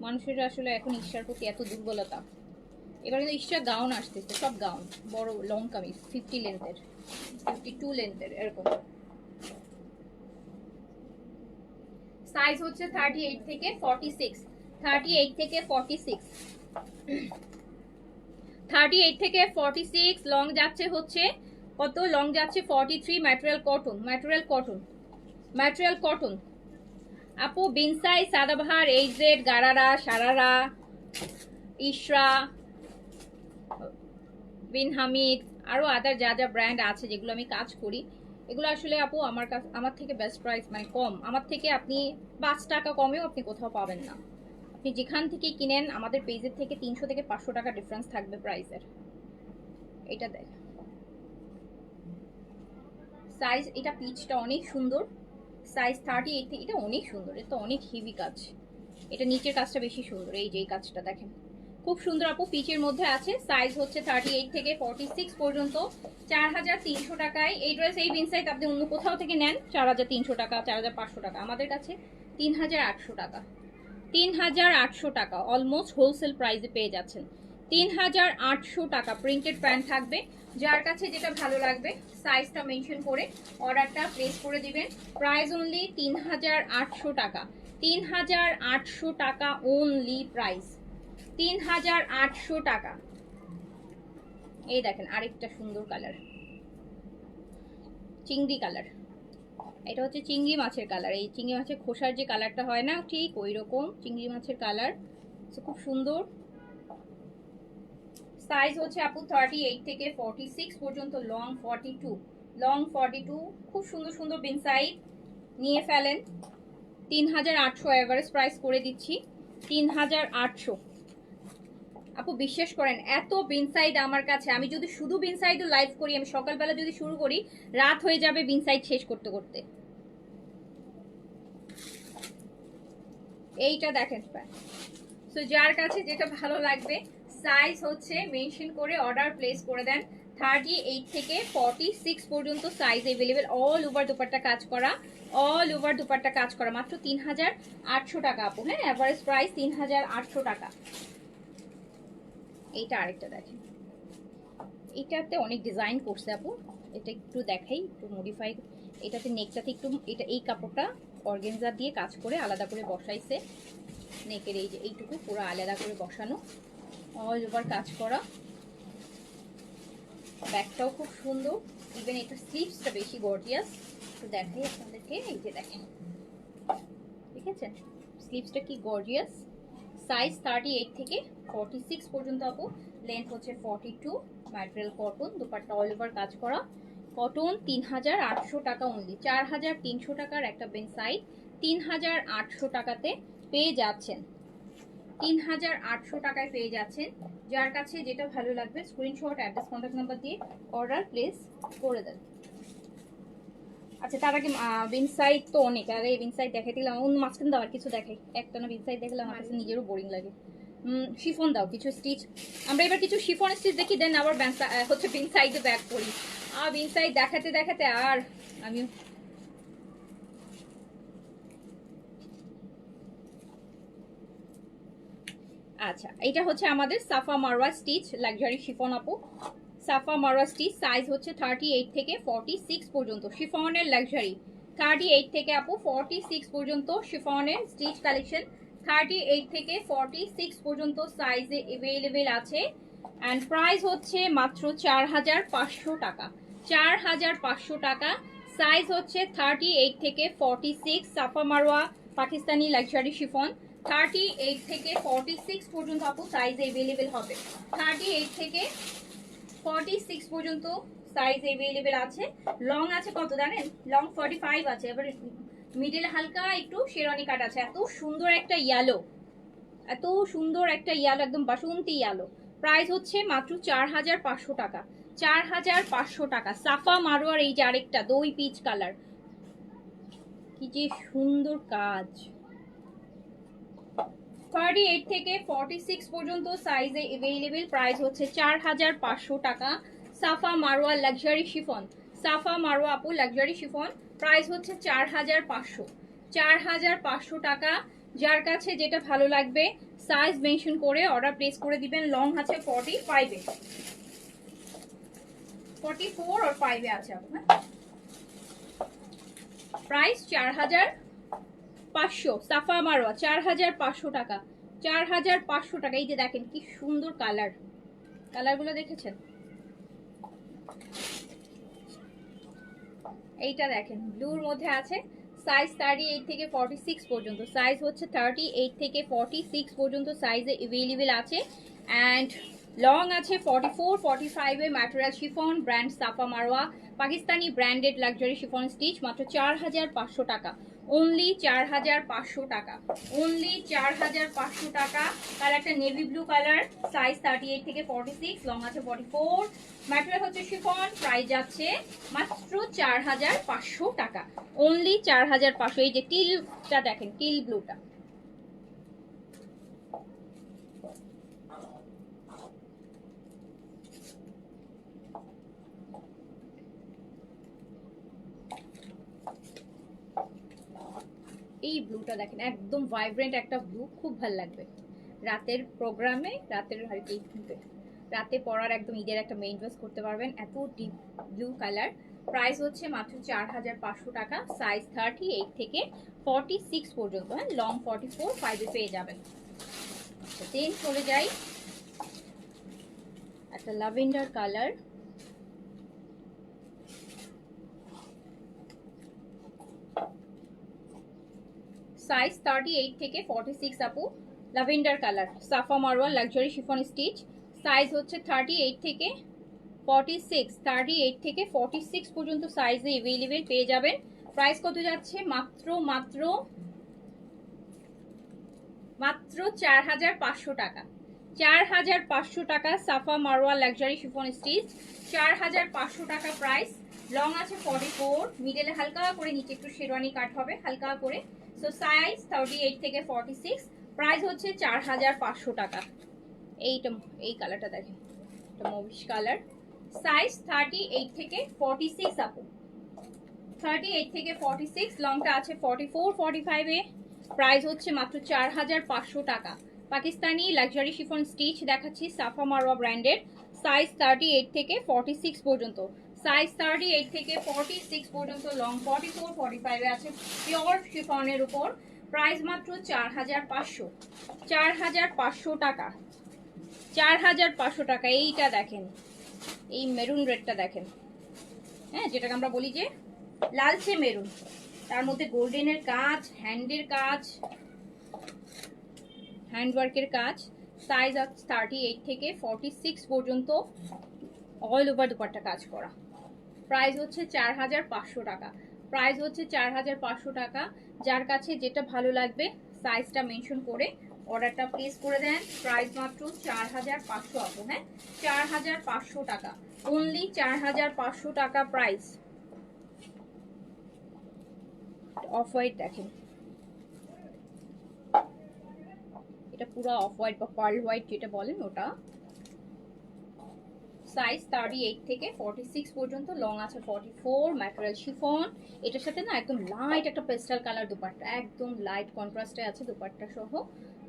মানুষের আসলে এখন ইশরার প্রতি এত দুর্বলতা। এবার কিন্তু ইশরা গাউন আসতেছে, সব গাউন, বড় লং কামিজ 50 লেন্থের, 52 লেন্থের এরকম। সাইজ হচ্ছে 38 থেকে 46, 38 থেকে 46, 38 থেকে 46। লং যাচ্ছে হচ্ছে কত? লং যাচ্ছে 43। Material cotton, material cotton, material cotton আপু। বিনসাই, সাদাবাহার, এইজেড, গারারা, সারারা, ইশরা, বিন হামিদ, আরো আদার যা যা ব্র্যান্ড আছে যেগুলো আমি কাজ করি, এগুলো আসলে আপু আমার থেকে বেস্ট প্রাইস, মানে কম। আমার থেকে আপনি 5 টাকা কমেও আপনি কোথাও পাবেন না। আপনি যেখান থেকে কিনেন আমাদের পেজের থেকে 300 থেকে 500 টাকা ডিফারেন্স থাকবে প্রাইসের। এটা দেখ সাইজ, এটা পিচটা অনেক সুন্দর, সাইজ 38 থেকে, এটা অনেক সুন্দর, এটা অনেক হেভি কাজ, এটা নিচের কাজটা বেশি সুন্দর, এই যে এই কাজটা দেখেন খুব সুন্দর আপু, পিচের মধ্যে আছে। সাইজ হচ্ছে 38 থেকে 46 পর্যন্ত, 4300 টাকায় এই ড্রেস। এই বিনসাইজ আপনি অন্য কোথাও থেকে নেন 4300 টাকা, 4500 টাকা, আমাদের কাছে 3800 টাকা, 3800 টাকা অলমোস্ট হোলসেল প্রাইসে পেয়ে যাচ্ছেন। 3800 টাকা প্রিন্টেড প্যান্ট থাকবে। যার কাছে যেটা ভালো লাগবে সাইজটা মেনশন করে অর্ডারটা প্লেস করে দিবেন। প্রাইস অনলি 3800 টাকা, 3800 টাকা অনলি প্রাইস, 3800 টাকা। এই দেখেন আরেকটা সুন্দর কালার, চিংড়ি কালার, এটা হচ্ছে চিংড়ি মাছের কালার। এই চিংড়ি মাছের খোসার যে কালারটা হয় না, ঠিক ওই রকম চিংড়ি মাছের কালার, খুব সুন্দর। সাইজ হচ্ছে আপু 38 থেকে 46 পর্যন্ত, লং 42, লং 42। খুব সুন্দর সুন্দর বিনসাইড নিয়ে ফেলেন। 3800 এভারেজ প্রাইস করে দিচ্ছি, 3800। আপু বিশ্বাস করেন এত বিনসাইড আমার কাছে, আমি যদি শুধু বিনসাইডও লাইভ করি, আমি সকালবেলা যদি শুরু করি রাত হয়ে যাবে বিনসাইড শেষ করতে করতে। এইটা দেখেন, সো যার কাছে যেটা ভালো লাগবে সাইজ হচ্ছে মেনশন করে অর্ডার প্লেস করে দেন। 38 থেকে 46 পর্যন্ত size available, all over dupatta কাজ করা, অল ওভার দুপাট্টা কাজ করা, মাত্র 3800 টাকা আপু। হ্যাঁ, এভারেজ প্রাইস 3800 টাকা। এইটা আরেকটা দেখেন, এটাতে অনেক ডিজাইন করছে আপু, এটা একটু দেখাই, একটু মডিফাই। এটাতে নেকটাতে একটু, এটা এই কাপড়টা অর্গানজা দিয়ে কাজ করে আলাদা করে বসাইছে, নেকের এই যে এইটুকু পুরো আলাদা করে বসানো, অল ওভার কাজ করা। ব্যাকটাও খুব সুন্দর, ইভেন এটা স্লিভসটা বেশি গর্জিয়াস। তো দেখাই আপনাদেরকে, এই যে দেখেন, দেখেছেন স্লিভসটা কি গর্জিয়াস। সাইজ 38 থেকে 46 পর্যন্ত আপু, লেন্থ হচ্ছে 42। Material cotton, dupatta all over কাজ করা, কটন। 3800 টাকা অনলি, 4300 টাকার একটা বেনসাইড 3800 টাকাতে পেয়ে যাচ্ছেন, 3800 টাকায় পেয়ে যাচ্ছেন। যার কাছে যেটা ভালো লাগবে স্ক্রিনশট, অ্যাড্রেস, কন্ট্যাক্ট নাম্বার দিয়ে অর্ডার প্লেস করে দেন। আচ্ছা, তার আগে বিনসাইড তো অনেক, আরে বিনসাইড দেখাই দিলাম, অন্য মাঝখানে দাও আর কিছু দেখাই। একটা না বিনসাইড দেখলাম আমার কাছে নিজেরও বোরিং লাগে। শিফন দাও কিছু স্টিচ, আমরা এবার কিছু শিফন স্টিচ দেখি, দেন আবার হচ্ছে বিনসাইডে ব্যাক করি। আর বিনসাইড দেখাতে দেখাতে আর আমি আচ্ছা, এটা হচ্ছে আমাদের সাফা মারওয়া স্টিচ লাক্সারি শিফন আপু, সাফা মারওয়া স্টিচ। সাইজ হচ্ছে 38 থেকে 46 পর্যন্ত, শিফনের লাক্সারি 38 থেকে আপু 46 পর্যন্ত শিফনের স্টিচ কালেকশন। 38 থেকে 46 পর্যন্ত সাইজে अवेलेबल আছে। অ্যান্ড প্রাইস হচ্ছে মাত্র 4500 টাকা, 4500 টাকা। সাইজ হচ্ছে 38 থেকে 46, সাফা মারওয়া পাকিস্তানি লাক্সারি শিফন। 38 থেকে 46 পর্যন্ত আপু সাইজ अवेलेबल হবে, 38 থেকে 46 পর্যন্ত সাইজ अवेलेबल আছে। লং আছে কত জানেন? লং 45 আছে। এবারে মিডল হালকা একটু শেরওয়ানি কাট আছে। এত সুন্দর একটা ইয়েলো, এত সুন্দর একটা ইয়েলো, একদম বাসন্তী ইয়েলো। প্রাইস হচ্ছে মাত্র 4500 টাকা, 4500 টাকা। সাফা মারওয়ার এই যে আরেকটা দই পিচ কালার, কি যে সুন্দর কাজ, 38 থেকে 46 পর্যন্ত সাইজে अवेलेबल। প্রাইস হচ্ছে 4500 টাকা। সাফা মারওয়া লাক্সারি শিফন, সাফা মারওয়া আপু লাক্সারি শিফন, প্রাইস হচ্ছে 4500, 4500 টাকা। যার কাছে যেটা ভালো লাগবে সাইজ মেনশন করে অর্ডার প্লেস করে দিবেন। লং আছে 45 এ, 44 আর 5 এ আছে আপু। হ্যাঁ, প্রাইস 4500, সাফা মারওয়া 4500 টাকা, 4500 টাকা। এই যে দেখেন কি সুন্দর কালার, কালারগুলো দেখেছেন? এইটা দেখেন ব্লুর মধ্যে আছে। সাইজ 38 থেকে 46 পর্যন্ত, সাইজ হচ্ছে 38 থেকে 46 পর্যন্ত সাইজে अवेलेबल আছে। অ্যান্ড লং আছে 44, 45 এ। Material chiffon, brand Safa Marwa, Pakistani branded luxury chiffon stitch, মাত্র 4500 টাকা, অনলি 4500 টাকা, অনলি 4500 টাকা। তার একটা নেভি ব্লু কালার, সাইজ 38 থেকে 46, লং আছে 44, ম্যাটেরিয়াল হচ্ছে শিফন, প্রাইস যাচ্ছে মাত্র 4500 টাকা, অনলি 4500। এই যে টিলটা দেখেন, টিল ব্লুটা, এই ব্লুটা দেখেন, একদম ভাইব্রেন্ট একটা ব্লু, খুব ভালো লাগবে রাতের প্রোগ্রামে, রাতের আর কি রাতে পরার একদম ঈদের একটা মেইন ড্রেস করতে পারবেন। এত ডিপ ব্লু কালার। প্রাইস হচ্ছে মাত্র 4500 টাকা। সাইজ 38 থেকে 46 পর্যন্ত, হ্যাঁ, লং 44, 5 এ পেয়ে যাবেন। দেন চলে যাই একটা ল্যাভেন্ডার কালার, সাইজ 38 থেকে 46 আপু, lavender colour, Safa Marwa luxury chiffon stitch, size হচ্ছে 38 থেকে 46, 38 থেকে 46 পর্যন্ত সাইজে अवेलेबल পেয়ে যাবেন। প্রাইস কত যাচ্ছে? মাত্র মাত্র মাত্র 4500 টাকা, 4500 টাকা। সাফা মারওয়া লাক্সারি শিফন স্টিচ, 4500 টাকা প্রাইস। লং আছে 44, মিডলে হালকা করে, নিচে একটু শেরওয়ানি কাট হবে হালকা করে। সো সাইজ 38 থেকে 46, প্রাইস হচ্ছে 4500 টাকা। এইটা, এই কালারটা দেখেন, এটা মবিশ কালার, সাইজ 38 থেকে 46 আপু, 38 থেকে 46, লংটা আছে 44, 45 এ। প্রাইস হচ্ছে মাত্র 4500 টাকা। পাকিস্তানি লাক্সারি শিফন স্টিচ দেখাচ্ছি, সাফা মারওয়া ব্র্যান্ডেড, সাইজ 38 থেকে 46 পর্যন্ত, সাইজ 38 থেকে 46 পর্যন্ত, লং 44, 45 এ আছে, পিওর শিফনের উপর। প্রাইস মাত্র 4500, 4500 টাকা, 4500 টাকা। এইটা দেখেন, এই মেরুন রেডটা দেখেন, হ্যাঁ, যেটাকে আমরা বলি যে লালচে মেরুন, তার মধ্যে গোল্ডেনের কাজ, হ্যান্ডের কাজ, হ্যান্ডওয়ার্কের কাজ। সাইজ 38 থেকে 46 পর্যন্ত, অল ওভার দুপাট্টা কাজ করা। প্রাইস হচ্ছে 4500 টাকা, প্রাইস হচ্ছে 4500 টাকা। যার কাছে যেটা ভালো লাগবে সাইজটা মেনশন করে অর্ডারটা প্লেস করে দেন। প্রাইস মাত্র 4500 আপু, হ্যাঁ, 4500 টাকা, অনলি 4500 টাকা প্রাইস। অফ হোয়াইট দেখেন, এটা পুরো অফ হোয়াইট বা পার্ল হোয়াইট যেটা বলেন ওটা। সাইজ 38 থেকে 46 পর্যন্ত, লং আছে 44, ম্যাটেরিয়াল শিফন। এটার সাথে না একদম লাইট একটা পেস্টাল কালার দুপাট্টা, একদম লাইট কন্ট্রাস্টে আছে দুপাট্টা সহ।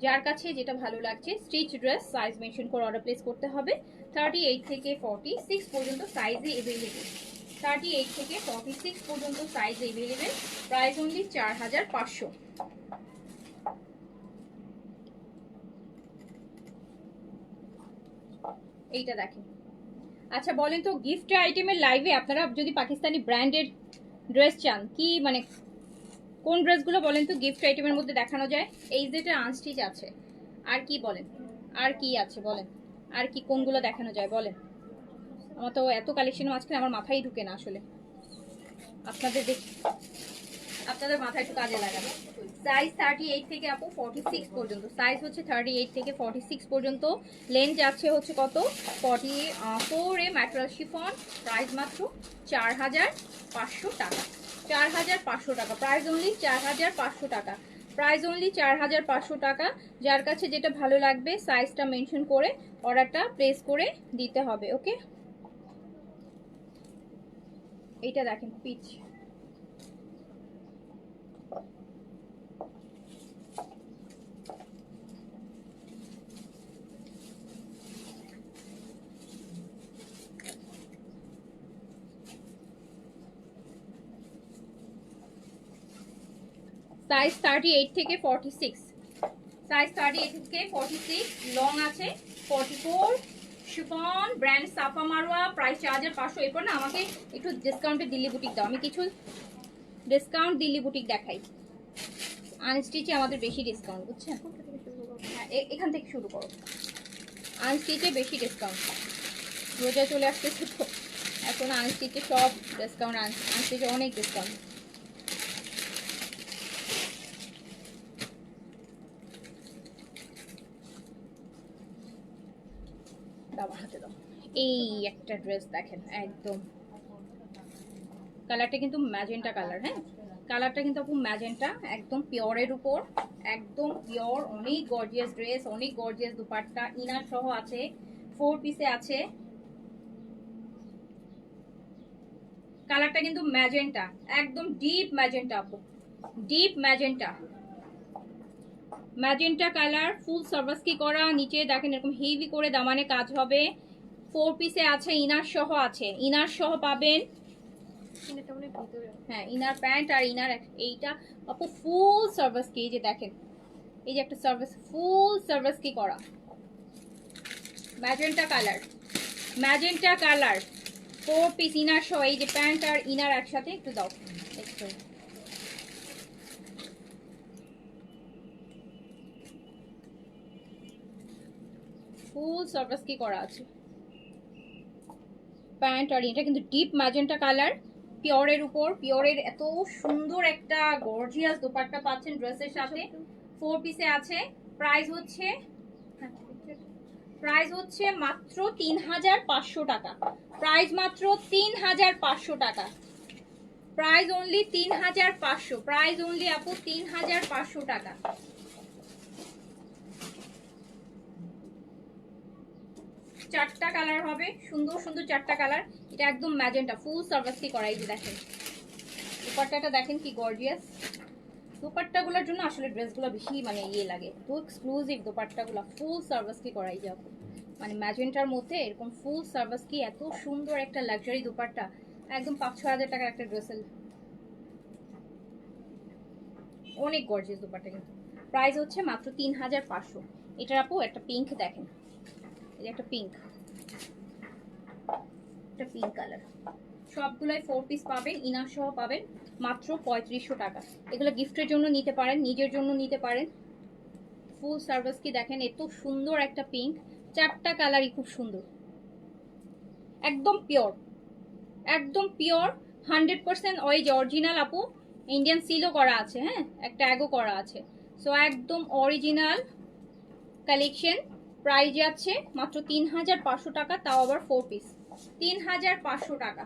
যার কাছে যেটা ভালো লাগছে স্টিচ ড্রেস, সাইজ মেনশন করে অর্ডার প্লেস করতে হবে। 38 থেকে 46 পর্যন্ত সাইজে अवेलेबल, 38 থেকে 46 পর্যন্ত সাইজে अवेलेबल। Price only 4500। এইটা দেখেন। আচ্ছা বলেন তো, গিফট আইটেমের লাইভে আপনারা যদি পাকিস্তানি ব্র্যান্ডেড ড্রেস চান, কি মানে কোন ড্রেসগুলো বলেন তো গিফট আইটেমের মধ্যে দেখানো যায়? এই যেটা আনস্টিচ আছে, আর কি বলেন, আর কি আছে বলেন, আর কি কোনগুলো দেখানো যায় বলেন? আমার তো এত কালেকশনের মাঝখানে আমার মাথায় ঢুকে না আসলে, আপনাদের মাথায় একটু কাজে লাগাবে। সাইজ 38 থেকে আপু 46 পর্যন্ত, সাইজ হচ্ছে 38 থেকে 46 পর্যন্ত, লেন্থ যাচ্ছে হচ্ছে কত 44 এ। ম্যাটেরিয়াল শিফন, প্রাইস মাত্র 4500 টাকা, 4500 টাকা, প্রাইস অনলি 4500 টাকা। প্রাইস অনলি 4500 টাকা। যার কাছে যেটা ভালো লাগবে সাইজটা মেনশন করে অর্ডারটা প্লেস করে দিতে হবে। ওকে, এইটা দেখেন পিচ, সাইজ 38 থেকে 46, সাইজ 38 থেকে 46, লং আছে 44, chiffon brand Safa Marwa, price 4500। এরপর না আমাকে একটু ডিসকাউন্টে দিল্লি বুটিক দাও, আমি কিছু ডিসকাউন্ট দিল্লি বুটিক দেখাই। আনস্টিচে আমাদের বেশি ডিসকাউন্ট, বুঝছেন? হ্যাঁ, এখান থেকে শুরু করো। আনস্টিচে বেশি ডিসকাউন্ট, রোজা চলে আসতেছে তো এখন আনস্টিচে সব ডিসকাউন্ট, আনস্টিচে অনেক ডিসকাউন্ট। এই একটা ড্রেস দেখেন, একদম কালারটা কিন্তু ম্যাজেন্টা কালার। হ্যাঁ, কালারটা কিন্তু আপু ম্যাজেন্টা, একদম পিওরের উপর, একদম পিওর, অনেক গর্জিয়াস ড্রেস, অনেক গর্জিয়াস দুপাট্টা, ইনার সহ আছে, 4 পিসে আছে। কালারটা কিন্তু ম্যাজেন্টা, একদম ডিপ ম্যাজেন্টা আপু, ডিপ ম্যাজেন্টা, ম্যাজেন্টা কালার, ফুল সার্ভাসকি করা, নিচে দেখেন এরকম হেভি করে দামানে কাজ হবে, 4 পিসে আছে, ইনার সহ আছে, ইনার সহ পাবেন। হ্যাঁ, ইনার প্যান্ট আর ইনার, এইটা আপু ফুল সার্ভিস কি, এই যে দেখেন, এই যে একটা সার্ভিস, ফুল সার্ভিস কি করা, magenta colour, magenta colour, 4 piece inner সহ, এই যে প্যান্ট আর ইনার একসাথে, একটু দাও একটু, ফুল সার্ভিস কি করা আছে, প্যান্ট আর এটা কিন্তু ডিপ ম্যাজেন্টা কালার, পিওরের উপর, পিওরের এত সুন্দর একটা গর্জিয়াস দোপাট্টা পাচ্ছেন ড্রেসের সাথে, 4 পিসে আছে। প্রাইস হচ্ছে মাত্র 3500 টাকা, প্রাইস মাত্র 3500 টাকা, প্রাইস অনলি 3500, প্রাইস অনলি আপু 3500 টাকা। চারটা কালার হবে, সুন্দর সুন্দর চারটা কালার, এটা একদম ম্যাজেন্টা, ফুল সার্ভিসি করা, এই যে দেখেন দুপাট্টাটা দেখেন কি গর্জিয়াস। দুপাট্টাগুলোর জন্য আসলে ড্রেসগুলো বেশি মানে ইয়ে লাগে, তো এক্সক্লুসিভ দুপাট্টাগুলো, ফুল সার্ভিসি করাই যাব, মানে ম্যাজেন্টার মধ্যে এরকম ফুল সার্ভিসি, এত সুন্দর একটা লাক্সারি দুপাট্টা, একদম 5-6 হাজার টাকার একটা ড্রেসের, অনেক গর্জিয়াস দুপাট্টা কিন্তু। প্রাইস হচ্ছে মাত্র 3500। এটার আপু একটা পিঙ্ক দেখেন, এই একটা পিঙ্ক, একটা পিঙ্ক কালার, সবগুলাই 4 পিস পাবেন, ইনার সহ পাবেন মাত্র 3500 টাকা। এগুলো গিফটের জন্য নিতে পারেন, নিজের জন্য নিতে পারেন। ফুল সার্ভিস কি দেখেন, এত সুন্দর একটা পিঙ্ক, চারটা কালারই খুব সুন্দর, একদম পিওর, একদম পিওর 100% ওই অরিজিনাল আপু, ইন্ডিয়ান সিলও করা আছে, হ্যাঁ একটা ট্যাগও করা আছে, সো একদম অরিজিনাল কালেকশন। প্রাইস যাচ্ছে মাত্র 3500 টাকা, তাও আবার 4 পিস, 3500 টাকা,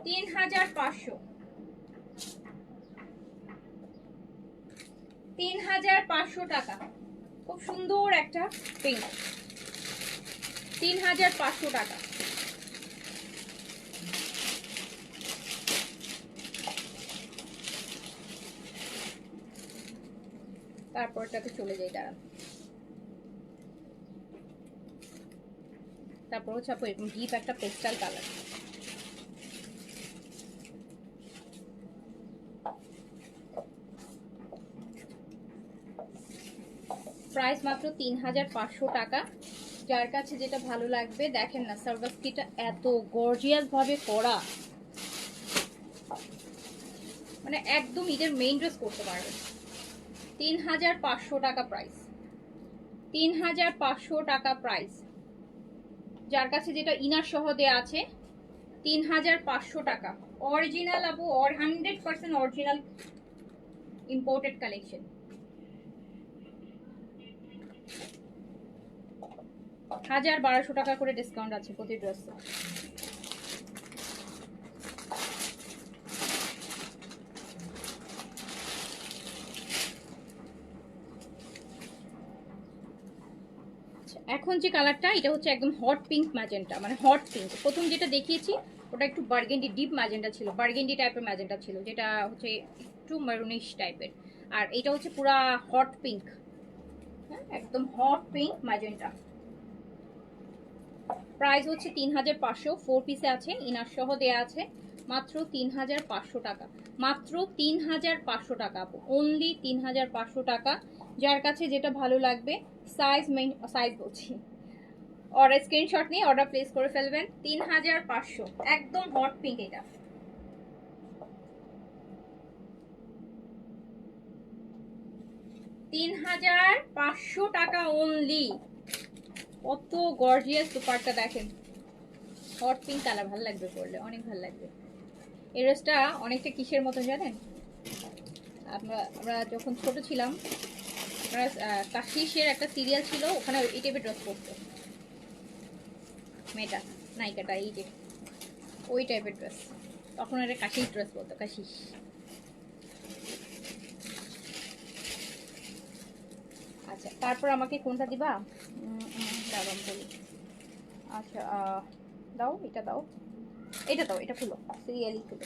3500, 3500 টাকা, খুব সুন্দর একটা পিঙ্ক, 3500 টাকা। তারপরটাতে চলে যাই, দাঁড়ান, তারপর হচ্ছে আপু এরকম ডিপ একটা পেস্টাল কালার, প্রাইস মাত্র 3500 টাকা। যার কাছে যেটা ভালো লাগবে দেখেন না, সার্ভিসটা এত গর্জিয়াস ভাবে করা, মানে একদম ঈদের মেইন ড্রেস করতে পারবেন। 3500 টাকা প্রাইস, 3500 টাকা প্রাইস। যার কাছে যেটা ইনার সহ দেয়া আছে 3500 টাকা, অরিজিনাল আপু, 100% অরিজিনাল ইম্পোর্টেড কালেকশন। 1200 টাকা করে ডিসকাউন্ট আছে প্রতি ড্রেসে। আচ্ছা, এখন যে কালারটা, এটা হচ্ছে একদম হট পিঙ্ক ম্যাজেন্টা, মানে হট পিঙ্ক। প্রথম যেটা দেখিয়েছি ওটা একটু বার্গেন্ডি ডিপ ম্যাজেন্টা ছিল, বার্গেন্ডি টাইপের ম্যাজেন্টা ছিল, যেটা হচ্ছে একটু মারুনিশ টাইপের। আর এটা হচ্ছে পুরা হট পিঙ্ক, হ্যাঁ একদম হট পিঙ্ক ম্যাজেন্টা। প্রাইস হচ্ছে 3500, 4 পিসে আছে, ইনার সহ দেয়া আছে, মাত্র 3500 টাকা, মাত্র 3500 টাকা আপু, অনলি 3500 টাকা। যার কাছে যেটা ভালো লাগবে সাইজ বলছি, অর্ডার স্ক্রিনশট নিয়ে অর্ডার প্লেস করে ফেলবেন। 3500, একদম হট পিঙ্ক। এটা 3500 টাকা অনলি। কত গর্জিয়াস সুপারটা দেখেন, হট পিঙ্ক কালার, ভালো লাগবে পরলে, অনেক ভালো লাগবে। এই ড্রেসটা অনেকটা কিসের মতো জানেন, আমরা যখন ছোট ছিলাম, আমরা কাশিসের একটা সিরিয়াল ছিল, ওখানে এই টাইপের ড্রেস পরতো মেয়েটা, নায়িকাটা, এই যে ওই টাইপের ড্রেস, তখন এটা কাশিস ড্রেস বলতো, কাশিস। আচ্ছা, তারপর আমাকে কোনটা দিবা, দাঁড়ান বলি। আচ্ছা দাও, এটা দাও, এটা দাও, এটা খুলো, সিরিয়ালি খুলো।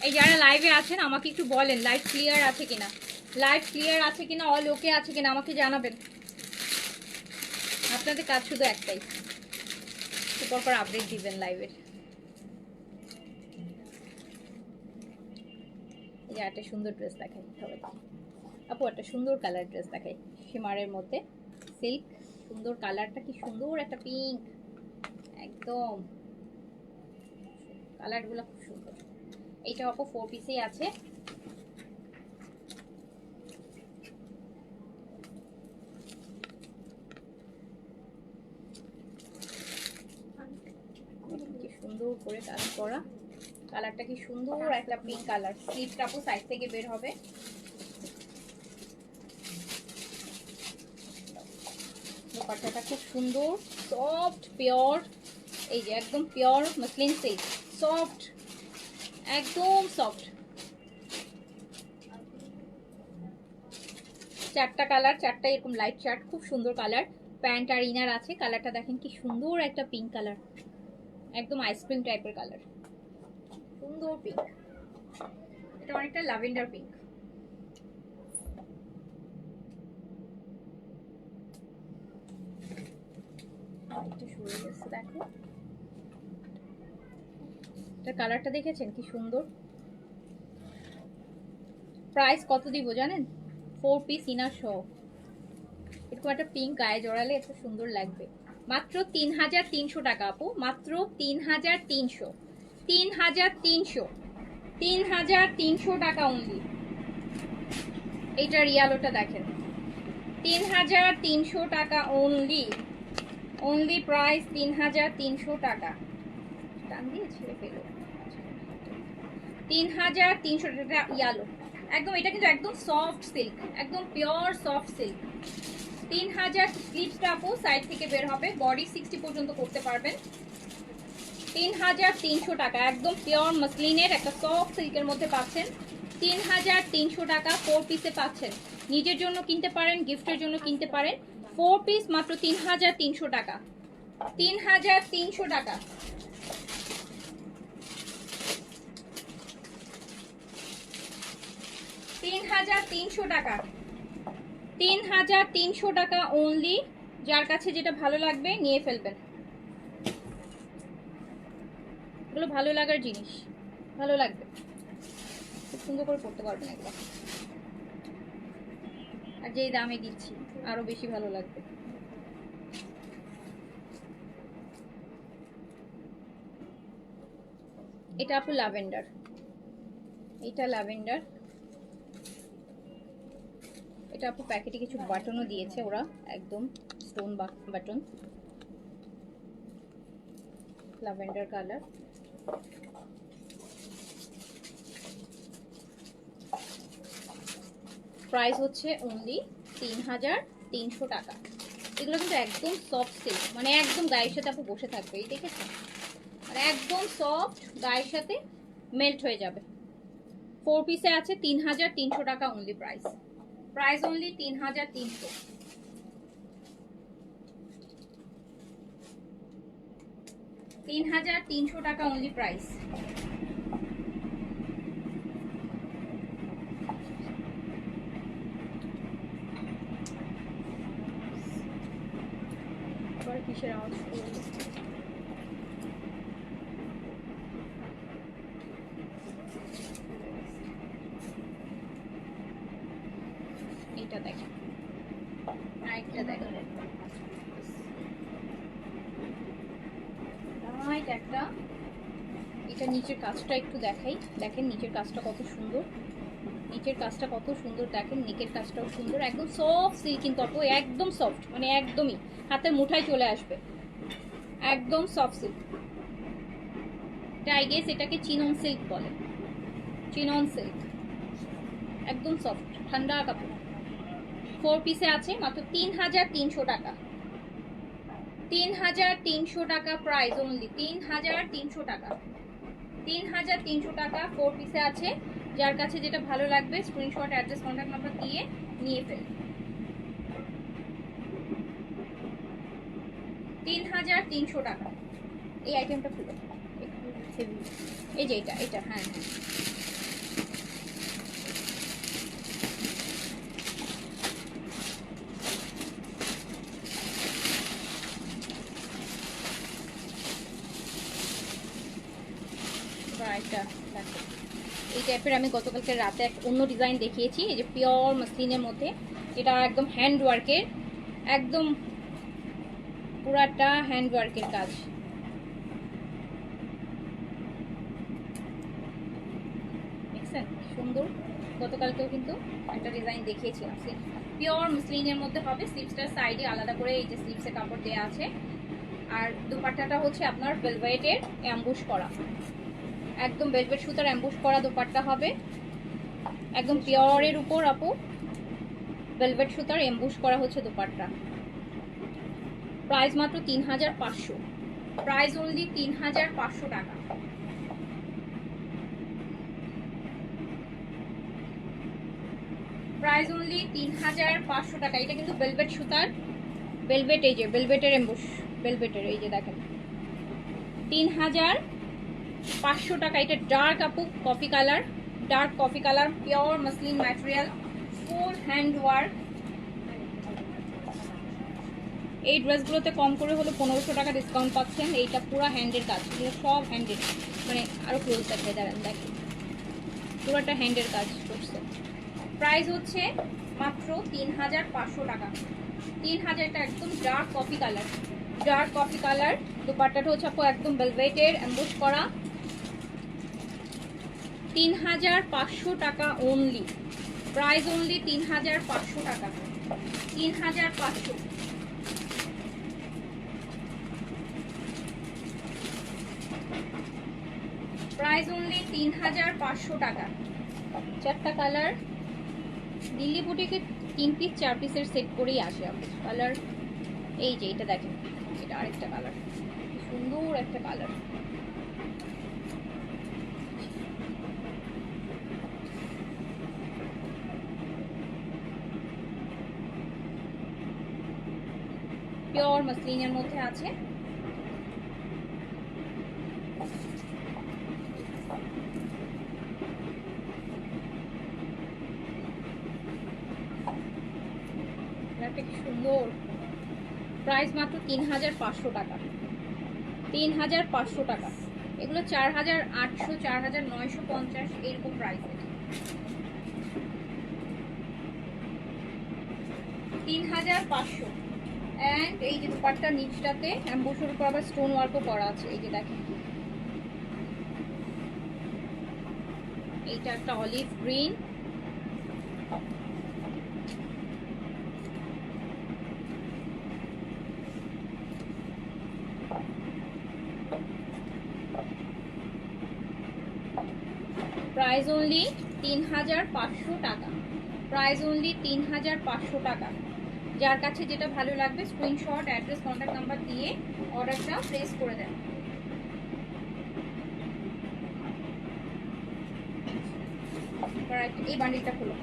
এই যারা লাইভে আছেন আমাকে একটু বলেন লাইভ ক্লিয়ার আছে কিনা, লাইভ ক্লিয়ার আছে কিনা, অল ওকে আছে কিনা আমাকে জানাবেন। আপনাদের কাজ শুধু একটাই, পর আপডেট দিবেন লাইভের। এই যে একটা সুন্দর ড্রেস দেখাই সবাইকে আপু, একটা সুন্দর কালার ড্রেস দেখাই, শিমারের মধ্যে সিল্ক, সুন্দর কালারটা, কি সুন্দর একটা পিঙ্ক, একদম কালারগুলো খুব সুন্দর। এইটা আপু 4 পিসেই আছে। কি সুন্দর করে কাজ করা, কালারটা কি সুন্দর একটা পিঙ্ক কালার। স্লিভটা আপু সাইড থেকে বের হবে। দোপাট্টাটা খুব সুন্দর, সফট পিওর, এই যে একদম পিওর মসলিন সিল্ক, সফট, একদম সফট। চারটা কালার, চারটা এরকম লাইট চার্ট, খুব সুন্দর কালার। প্যান্ট আর ইনার আছে, কালারটা দেখেন কি সুন্দর একটা পিঙ্ক কালার, একদম আইসক্রিম টাইপের কালার, সুন্দর পিঙ্ক। এটা অনেকটা ল্যাভেন্ডার পিঙ্ক। একটু সরে গেছে দেখো, এটা কালারটা দেখেছেন কি সুন্দর। প্রাইস কত দিব জানেন, 4 পিস ইনার সহ, এরকম একটা পিঙ্ক গায়ে জড়ালে এত সুন্দর লাগবে। মাত্র 3300 টাকা আপু, মাত্র 3300, 3300, 3300 টাকা অনলি। এইটার ইয়ালোটা দেখেন, 3300 টাকা অনলি, অনলি প্রাইস 3300 টাকা। টান দিয়ে ছেড়ে ফেলো, 3300 টাকা ইয়ালো, একদম এটা কিন্তু একদম সফট সিল্ক, একদম পিওর সফট সিল্ক। 3000, স্লিভসটা আপু সাইড থেকে বের হবে, বডি 60 পর্যন্ত করতে পারবেন। 3300 টাকা, একদম পিওর মসলিনের একটা সফট সিল্কের মধ্যে পাচ্ছেন। 3300 টাকা 4 পিসে পাচ্ছেন, নিজের জন্য কিনতে পারেন, গিফটের জন্য কিনতে পারেন। 4 পিস মাত্র 3300 টাকা, 3300 টাকা। টাকা, 3300 টাকা অনলি। যার কাছে যেটা ভালো লাগবে নিয়ে ফেলবেন, এগুলো ভালো লাগার জিনিস, ভালো লাগবে, খুব সুন্দর করে পড়তে পারবেন এগুলো, আর যেই দামে দিচ্ছি আরো বেশি ভালো লাগবে। এটা আপু ল্যাভেন্ডার, এটা ল্যাভেন্ডার। এটা আপু প্যাকেটে কিছু বাটনও দিয়েছে ওরা, একদম stone button, lavender colour. Price হচ্ছে অনলি 3300 টাকা। এগুলো কিন্তু একদম সফট সিল্ক, মানে একদম গায়ের সাথে আপু বসে থাকবে, এই দেখেছেন, মানে একদম সফট, গায়ের সাথে মেল্ট হয়ে যাবে। 4 পিসে আছে 3300 টাকা অনলি প্রাইস। Price only 3300। টাকা অনলি প্রাইস। কিসের আওয়াজ করলো? এটা দেখেন, আরেকটা দেখেন, একটা এটা নিচের কাজটা একটু দেখাই। দেখেন নিচের কাজটা কত সুন্দর, নিচের কাজটা কত সুন্দর দেখেন, নেকের কাজটাও সুন্দর, একদম সফট সিল্কিং কাপড়, একদম সফট, মানে একদমই হাতের মুঠায় চলে আসবে, একদম সফট সিল্ক। আই গেস এটাকে চিনন সিল্ক বলে, চিনন সিল্ক, একদম সফট ঠান্ডা কাপড়। 4 পিসে আছে মাত্র 3300 টাকা। 3300 টাকা প্রাইস অনলি, 3300 টাকা। 3300 টাকা 4 পিসে আছে। যার কাছে যেটা ভালো লাগবে স্ক্রিনশট, অ্যাড্রেস, কন্ট্যাক্ট নাম্বার দিয়ে নিয়ে ফেল। 3300 টাকা। এই আইটেমটা খুলো, এই যে এটা এটা, হ্যাঁ হ্যাঁ, এই টাইপের আমি গতকালকে রাতে এক অন্য ডিজাইন দেখিয়েছি, এই যে পিওর মাসলিনের মধ্যে, এটা একদম হ্যান্ড ওয়ার্কের, একদম পুরাটা হ্যান্ড ওয়ার্কের কাজ। দেখছেন সুন্দর, গতকালকেও কিন্তু একটা ডিজাইন দেখিয়েছিলাম, পিওর মাসলিনের মধ্যে হবে। স্লিভসটার সাইডে আলাদা করে এই যে স্লিভসের কাপড় দেওয়া আছে, আর দুপাট্টাটা হচ্ছে আপনার ভেলভেটের অ্যাম্বুশ করা, একদম ভেলভেট সুতার অ্যাম্বুশ করা দুপাট্টা হবে, একদম পিওরের উপর আপু ভেলভেট সুতার অ্যাম্বুশ করা হচ্ছে দুপাট্টা। প্রাইস মাত্র 3500, প্রাইস অনলি 3500 টাকা। প্রাইস অনলি 3500 টাকা। এটা কিন্তু ভেলভেট সুতার, ভেলভেট, এই যে ভেলভেটের অ্যাম্বুশ, ভেলভেটের এই যে দেখেন 3500 টাকা। এটা ডার্ক আপু coffee colour, dark coffee colour, pure muslin material, full hand work. এই ড্রেসগুলোতে কম করে হলো 1500 টাকা ডিসকাউন্ট পাচ্ছেন। এইটা পুরো হ্যান্ডের কাজ, এগুলো সব হ্যান্ডের, মানে আরো ক্লোজ দেখে দাঁড়ান, দেখেন পুরোটা হ্যান্ডের কাজ করছে। প্রাইস হচ্ছে মাত্র 3500 টাকা। 3000 টাকা, একদম dark coffee colour, dark coffee colour. দুপাট্টাটা হচ্ছে আপু একদম ভেলভেটের অ্যাম্বুশ করা। 3500 টাকা অনলি, প্রাইস অনলি 3500 টাকা। 3500। প্রাইস অনলি 3500 টাকা। চারটা কালার, দিল্লি বুটিকে 3 পিস 4 পিসের সেট করেই আসে আপু কালার। এই যে এটা দেখেন, এটা আরেকটা কালার, সুন্দর একটা কালার। পিওর মাসলিনের মধ্যে আছে। সুন্দর, প্রাইস মাত্র 3500 টাকা। 3500 টাকা। এগুলো 4800, 4950 এরকম প্রাইসের। 3500। এন্ড এই যে দুপাট্টা নিচটাতে অ্যাম্বুশের উপর আবার স্টোন ওয়ার্কও করা আছে, এই যে দেখেন। এইটা একটা অলিভ গ্রিন, প্রাইস অনলি 3500 টাকা। প্রাইস অনলি 3500 টাকা। যার কাছে যেটা ভালো লাগবে স্ক্রিনশট, অ্যাড্রেস, কন্ট্যাক্ট নাম্বার দিয়ে অর্ডারটা প্লেস করে দেন। এই বান্ডিলটা খুলো।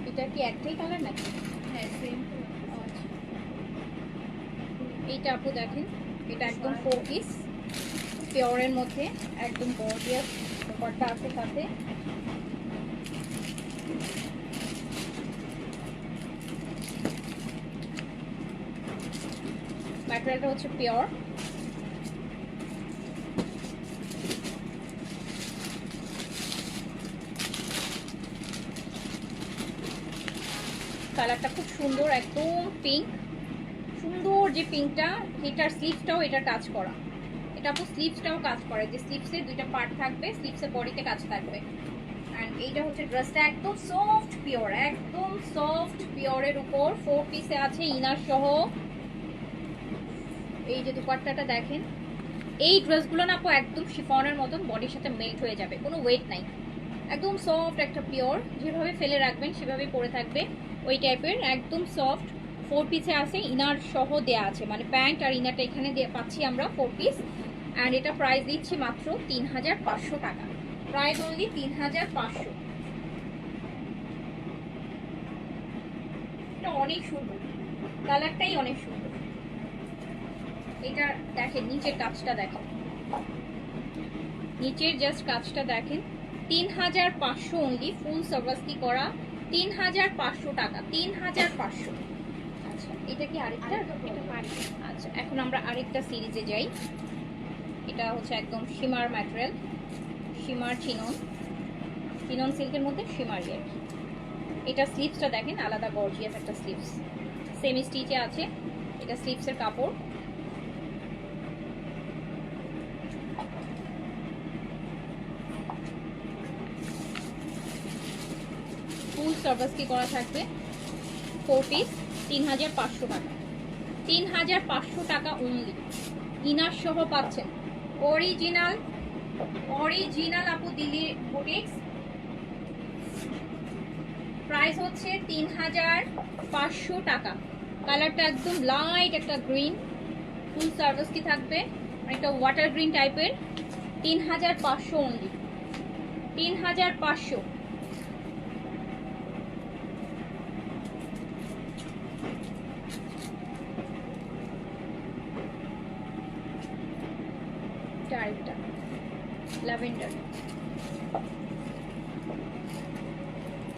এটা কি একটাই কালার নাকি? হ্যাঁ সেম। এইটা আপু দেখেন, এটা একদম 4 পিস পিওরের মধ্যে, একদম গর্জিয়াস ব্যাপারটা আছে সাথে। ম্যাটেরিয়ালটা হচ্ছে পিওর। কালারটা খুব সুন্দর, একদম পিঙ্ক, সুন্দর যে পিঙ্কটা। এটার স্লিভসটাও এটা কাজ করা, এটা আপু স্লিভসটাও কাজ করে, যে স্লিভসে দুইটা পার্ট থাকবে, স্লিভসের বডিতে কাজ থাকবে। অ্যান্ড এইটা হচ্ছে ড্রেসটা একদম সফট পিওর, একদম সফট পিওরের উপর 4 পিসে আছে ইনার সহ। এই যে দুপাট্টাটা দেখেন, এই ড্রেসগুলো না আপু একদম শিফনের মতন বডির সাথে মেল্ট হয়ে যাবে, কোনো ওয়েট নাই, একদম সফট একটা পিওর, যেভাবে ফেলে রাখবেন সেভাবেই পরে থাকবে ওই টাইপের, একদম সফট। 4 পিসে আছে, ইনার সহ দেয়া আছে, মানে প্যান্ট আর ইনারটা এখানে পাচ্ছি আমরা 4 পিস। অ্যান্ড এটা প্রাইস দিচ্ছি মাত্র 3500 টাকা, প্রাইস অনলি 3500। এটা অনেক সুন্দর, কালারটাই অনেক সুন্দর। এটা দেখেন নিচের কাজটা দেখেন, নিচের জাস্ট কাজটা দেখেন। 3500 অনলি, ফুল সার্ভিসি করা, 3500 টাকা, 3500। আচ্ছা এটা কি আরেকটা? আচ্ছা এখন আমরা আরেকটা সিরিজে যাই। এটা হচ্ছে একদম shimmer material, shimmer chinon, chinon সিল্কের মধ্যে শিমারি আর কি। এটা স্লিভসটা দেখেন, আলাদা গর্জিয়াস একটা স্লিভস, সেমি স্টিচে আছে। এটা স্লিভসের কাপড়। ফুল সার্ভিসি করা থাকবে, 4 পিস, 3500 টাকা, 3500 টাকা অনলি। ইনার সহ পাচ্ছেন, অরিজিনাল অরিজিনাল আপু দিল্লি বুটিক্স। প্রাইস হচ্ছে 3500 টাকা। কালারটা একদম লাইট একটা গ্রিন, ফুল সার্ভিস কি থাকবে, একটা ওয়াটার গ্রিন টাইপের। 3500 অনলি, 3500। আরেকটা ল্যাভেন্ডার,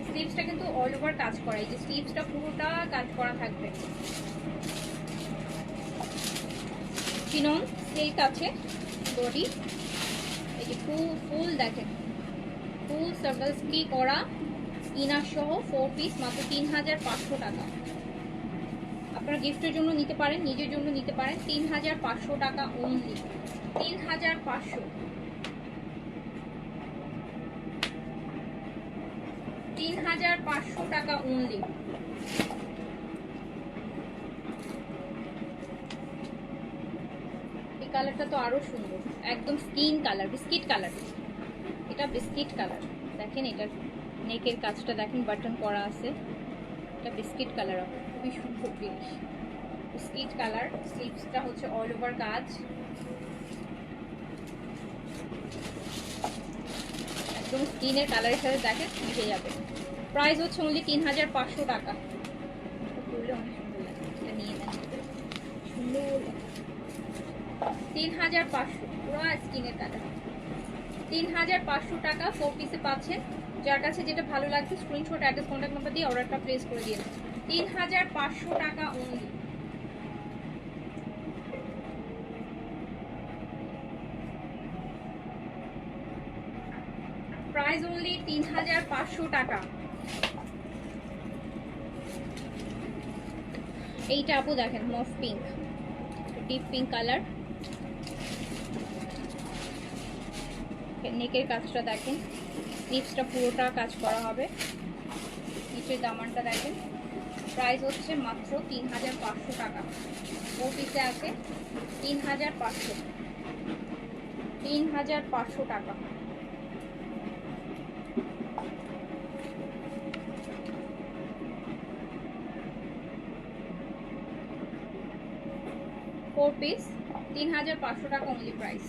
স্লিভসটা কিন্তু অল ওভার কাজ করা, এই যে স্লিভসটা পুরোটা কাজ করা থাকবে। চিনন সিল্ক আছে বডি, এই যে ফুল দেখেন, ফুল সার্ভিস কি করা, ইনার সহ 4 পিস, মাত্র 3500 টাকা। আপনারা গিফটের জন্য নিতে পারেন, নিজের জন্য নিতে পারেন, 3500 টাকা অনলি, 3500। 3500 টাকা অনলি। এই কালারটা তো আরো সুন্দর, একদম স্কিন কালার, বিস্কিট কালার। এটা বিস্কিট কালার দেখেন, এটার নেকের কাজটা দেখেন, বাটন করা আছে। এটা বিস্কিট কালার, খুবই সুন্দর জিনিস, বিস্কিট কালার। স্লিভসটা হচ্ছে অল ওভার কাজ, একদম স্কিনের কালারের সাথে দেখেন মিশে যাবে। প্রাইস হচ্ছে অনলি 3500 টাকা। অনেক সুন্দর লাগে, এটা নিয়ে নেন, সুন্দর 3500, পুরো স্কিনের কালার। 3500 টাকা 4 পিসে পাচ্ছেন। যার কাছে যেটা ভালো লাগছে স্ক্রিনশট, অ্যাড্রেস, কন্ট্যাক্ট নাম্বার দিয়ে অর্ডারটা প্লেস করে দিন। 3500 টাকা অনলি। প্রাইস অনলি 3500 টাকা। এইটা আপু দেখেন, মফ পিঙ্ক, ডিপ পিঙ্ক কালার। নেকের কাজটা দেখেন, স্লিভসটা পুরোটা কাজ করা হবে। নিচের দামানটা দেখেন, প্রাইস হচ্ছে মাত্র 3500 টাকা। 4 পিসে আছে 3500, 3500 টাকা। फोर পিস 3500 টাকা অনলি প্রাইস।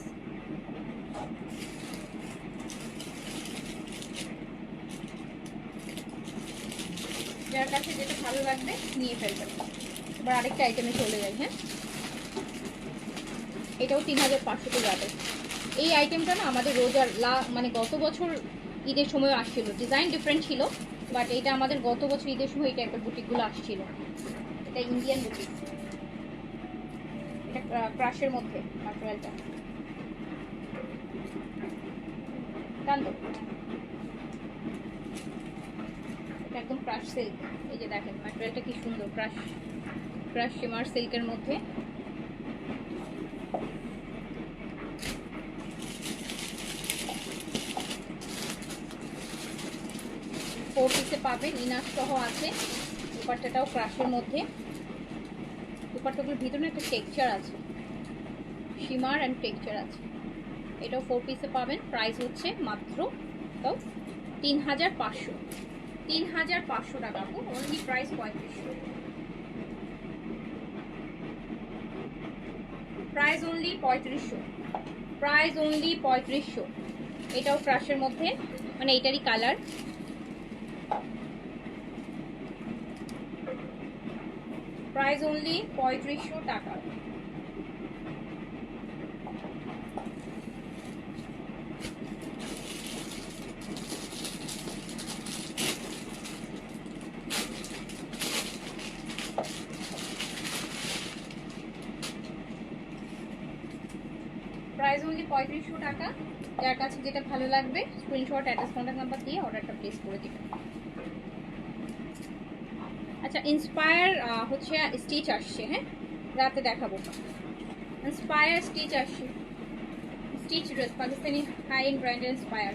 যার কাছে যেটা ভালো লাগবে নিয়ে ফেলবেন। এবার আরেকটা আইটেমে চলে যাই। হ্যাঁ, এটাও 3500 যাবে। এই আইটেমটা না আমাদের রোজার মানে গত বছর ঈদের সময় আসছিল, ডিজাইন ডিফারেন্ট ছিল, বাট এটা আমাদের গত বছর ঈদের সময় এই টাইপের বুটিকগুলো আসছিল। এটা ইন্ডিয়ান বুটিক, এটা ক্রাশের মধ্যে ম্যাটেরিয়ালটা জানতো, এটা একদম ক্রাশ সিল্ক। এই যে দেখেন ম্যাটেরিয়ালটা কি সুন্দর, ক্রাশ শিমার সিল্কের মধ্যে। फोर পিসে পাবেন, ইনার সহ আছে। দুপাট্টাটাও ক্রাশের মধ্যে। দুপাট্টাগুলোর ভিতরে একটা টেক্সচার আছে, শিমার অ্যান্ড টেক্সচার আছে। এটাও 4 পিসে পাবেন। প্রাইস হচ্ছে মাত্র তাও 3500, 3500 টাকা। Only price 3500, price only 3500, price only 3500। এটাও ক্রাশের মধ্যে, মানে এটারই কালার। প্রাইস অনলি 3500 টাকা। প্রাইস অনলি 3500 টাকা। যার কাছে যেটা ভালো লাগবে স্ক্রিনশট, অ্যাড্রেস, কন্ট্যাক্ট নাম্বার দিয়ে অর্ডারটা প্লেস করে দিবেন। আচ্ছা, ইন্সপায়ার হচ্ছে স্টিচ আসছে। হ্যাঁ, রাতে দেখাবো। ইন্সপায়ার স্টিচ আসছে, stitch dress, Pakistani high end ব্র্যান্ডের ইন্সপায়ার,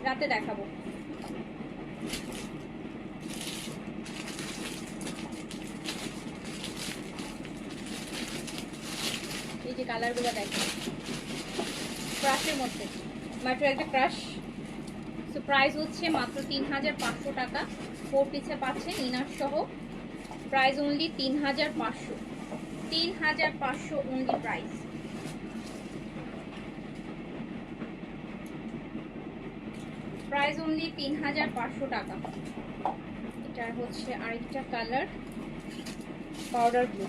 রাতে দেখাবো। এই যে কালারগুলো দেখেন, ক্রাশের মধ্যে ম্যাটেরিয়ালটা ক্রাশ। সো প্রাইস হচ্ছে মাত্র 3500 টাকা। 4 পিসে পাচ্ছেন ইনার সহ। Price only 3500, 3500 only price. Price only 3500 টাকা। এটা হচ্ছে আরেকটা colour, powder blue.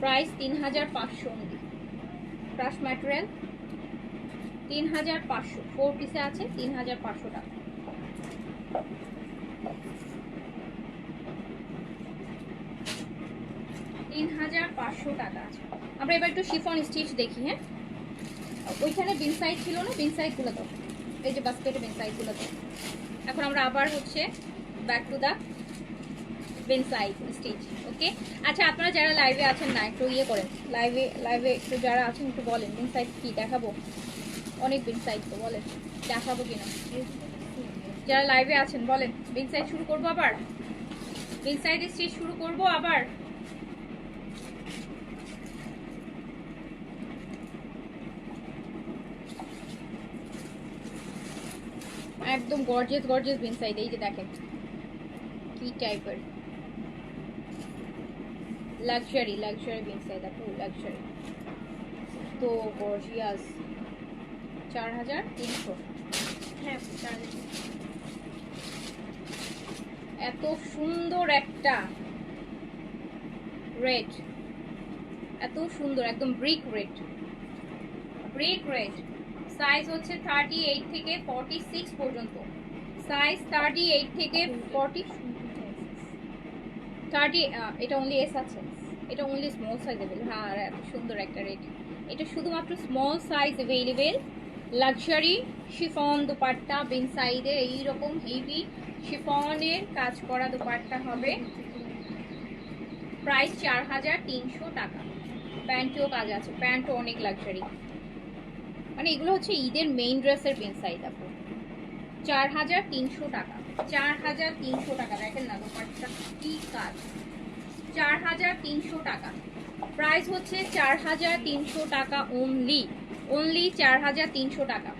Price 3500 only. Crush material 3500, 4 পিসে আছে 3500 টাকা। টাকা আছে। আমরা এবার একটু শিফন স্টিচ দেখি। হ্যাঁ, ওইখানে বিন সাইড ছিল না, বিন সাইড গুলো তো, এই যে বাস্কেটে বিন সাইড গুলো তো। এখন আমরা আবার হচ্ছে back to the Bin Saeed stitch. Okay, আচ্ছা আপনারা যারা লাইভে আছেন না একটু ইয়ে করেন, লাইভে একটু যারা আছেন একটু বলেন বিন সাইড কি দেখাবো। অনেক বিন সাইড তো বলেন দেখাবো কিনা। যারা লাইভে আছেন বলেন, বিন সাইড শুরু করবো আবার, বিন সাইড স্টিচ শুরু করবো আবার। একদম গর্জিয়াস গর্জিয়াস বিন সাইড। এই যে দেখেন কি টাইপের লাক্সারি বিন সাইড, আপু লাক্সারি তো গর্জিয়াস। 4300। হ্যাঁ, এত সুন্দর একটা রেড, এত সুন্দর একদম brick red, brick red. Size হচ্ছে 38 থেকে 46 পর্যন্ত। সাইজ 38 থেকে 30। এটা অনলি এস আছে, এটা অনলি স্মল সাইজ अवेलेबल। হ্যাঁ, এত সুন্দর একটা রেড। এটা শুধুমাত্র small size available. Luxury chiffon dupatta বিন সাইডের এইরকম হেভি শিফনের কাজ করা দুপাট্টা হবে। প্রাইস 4300 টাকা। প্যান্টও কাজ আছে, প্যান্টও অনেক লাক্সারি, মানে এগুলো হচ্ছে ঈদের মেইন ড্রেসের পেন সাইজ আপু। 4300 টাকা, 4300 টাকা। দেখেন না দোপাট্টা কি কাজ, 4300 টাকা। প্রাইস হচ্ছে 4300 টাকা অনলি, অনলি 4300 টাকা।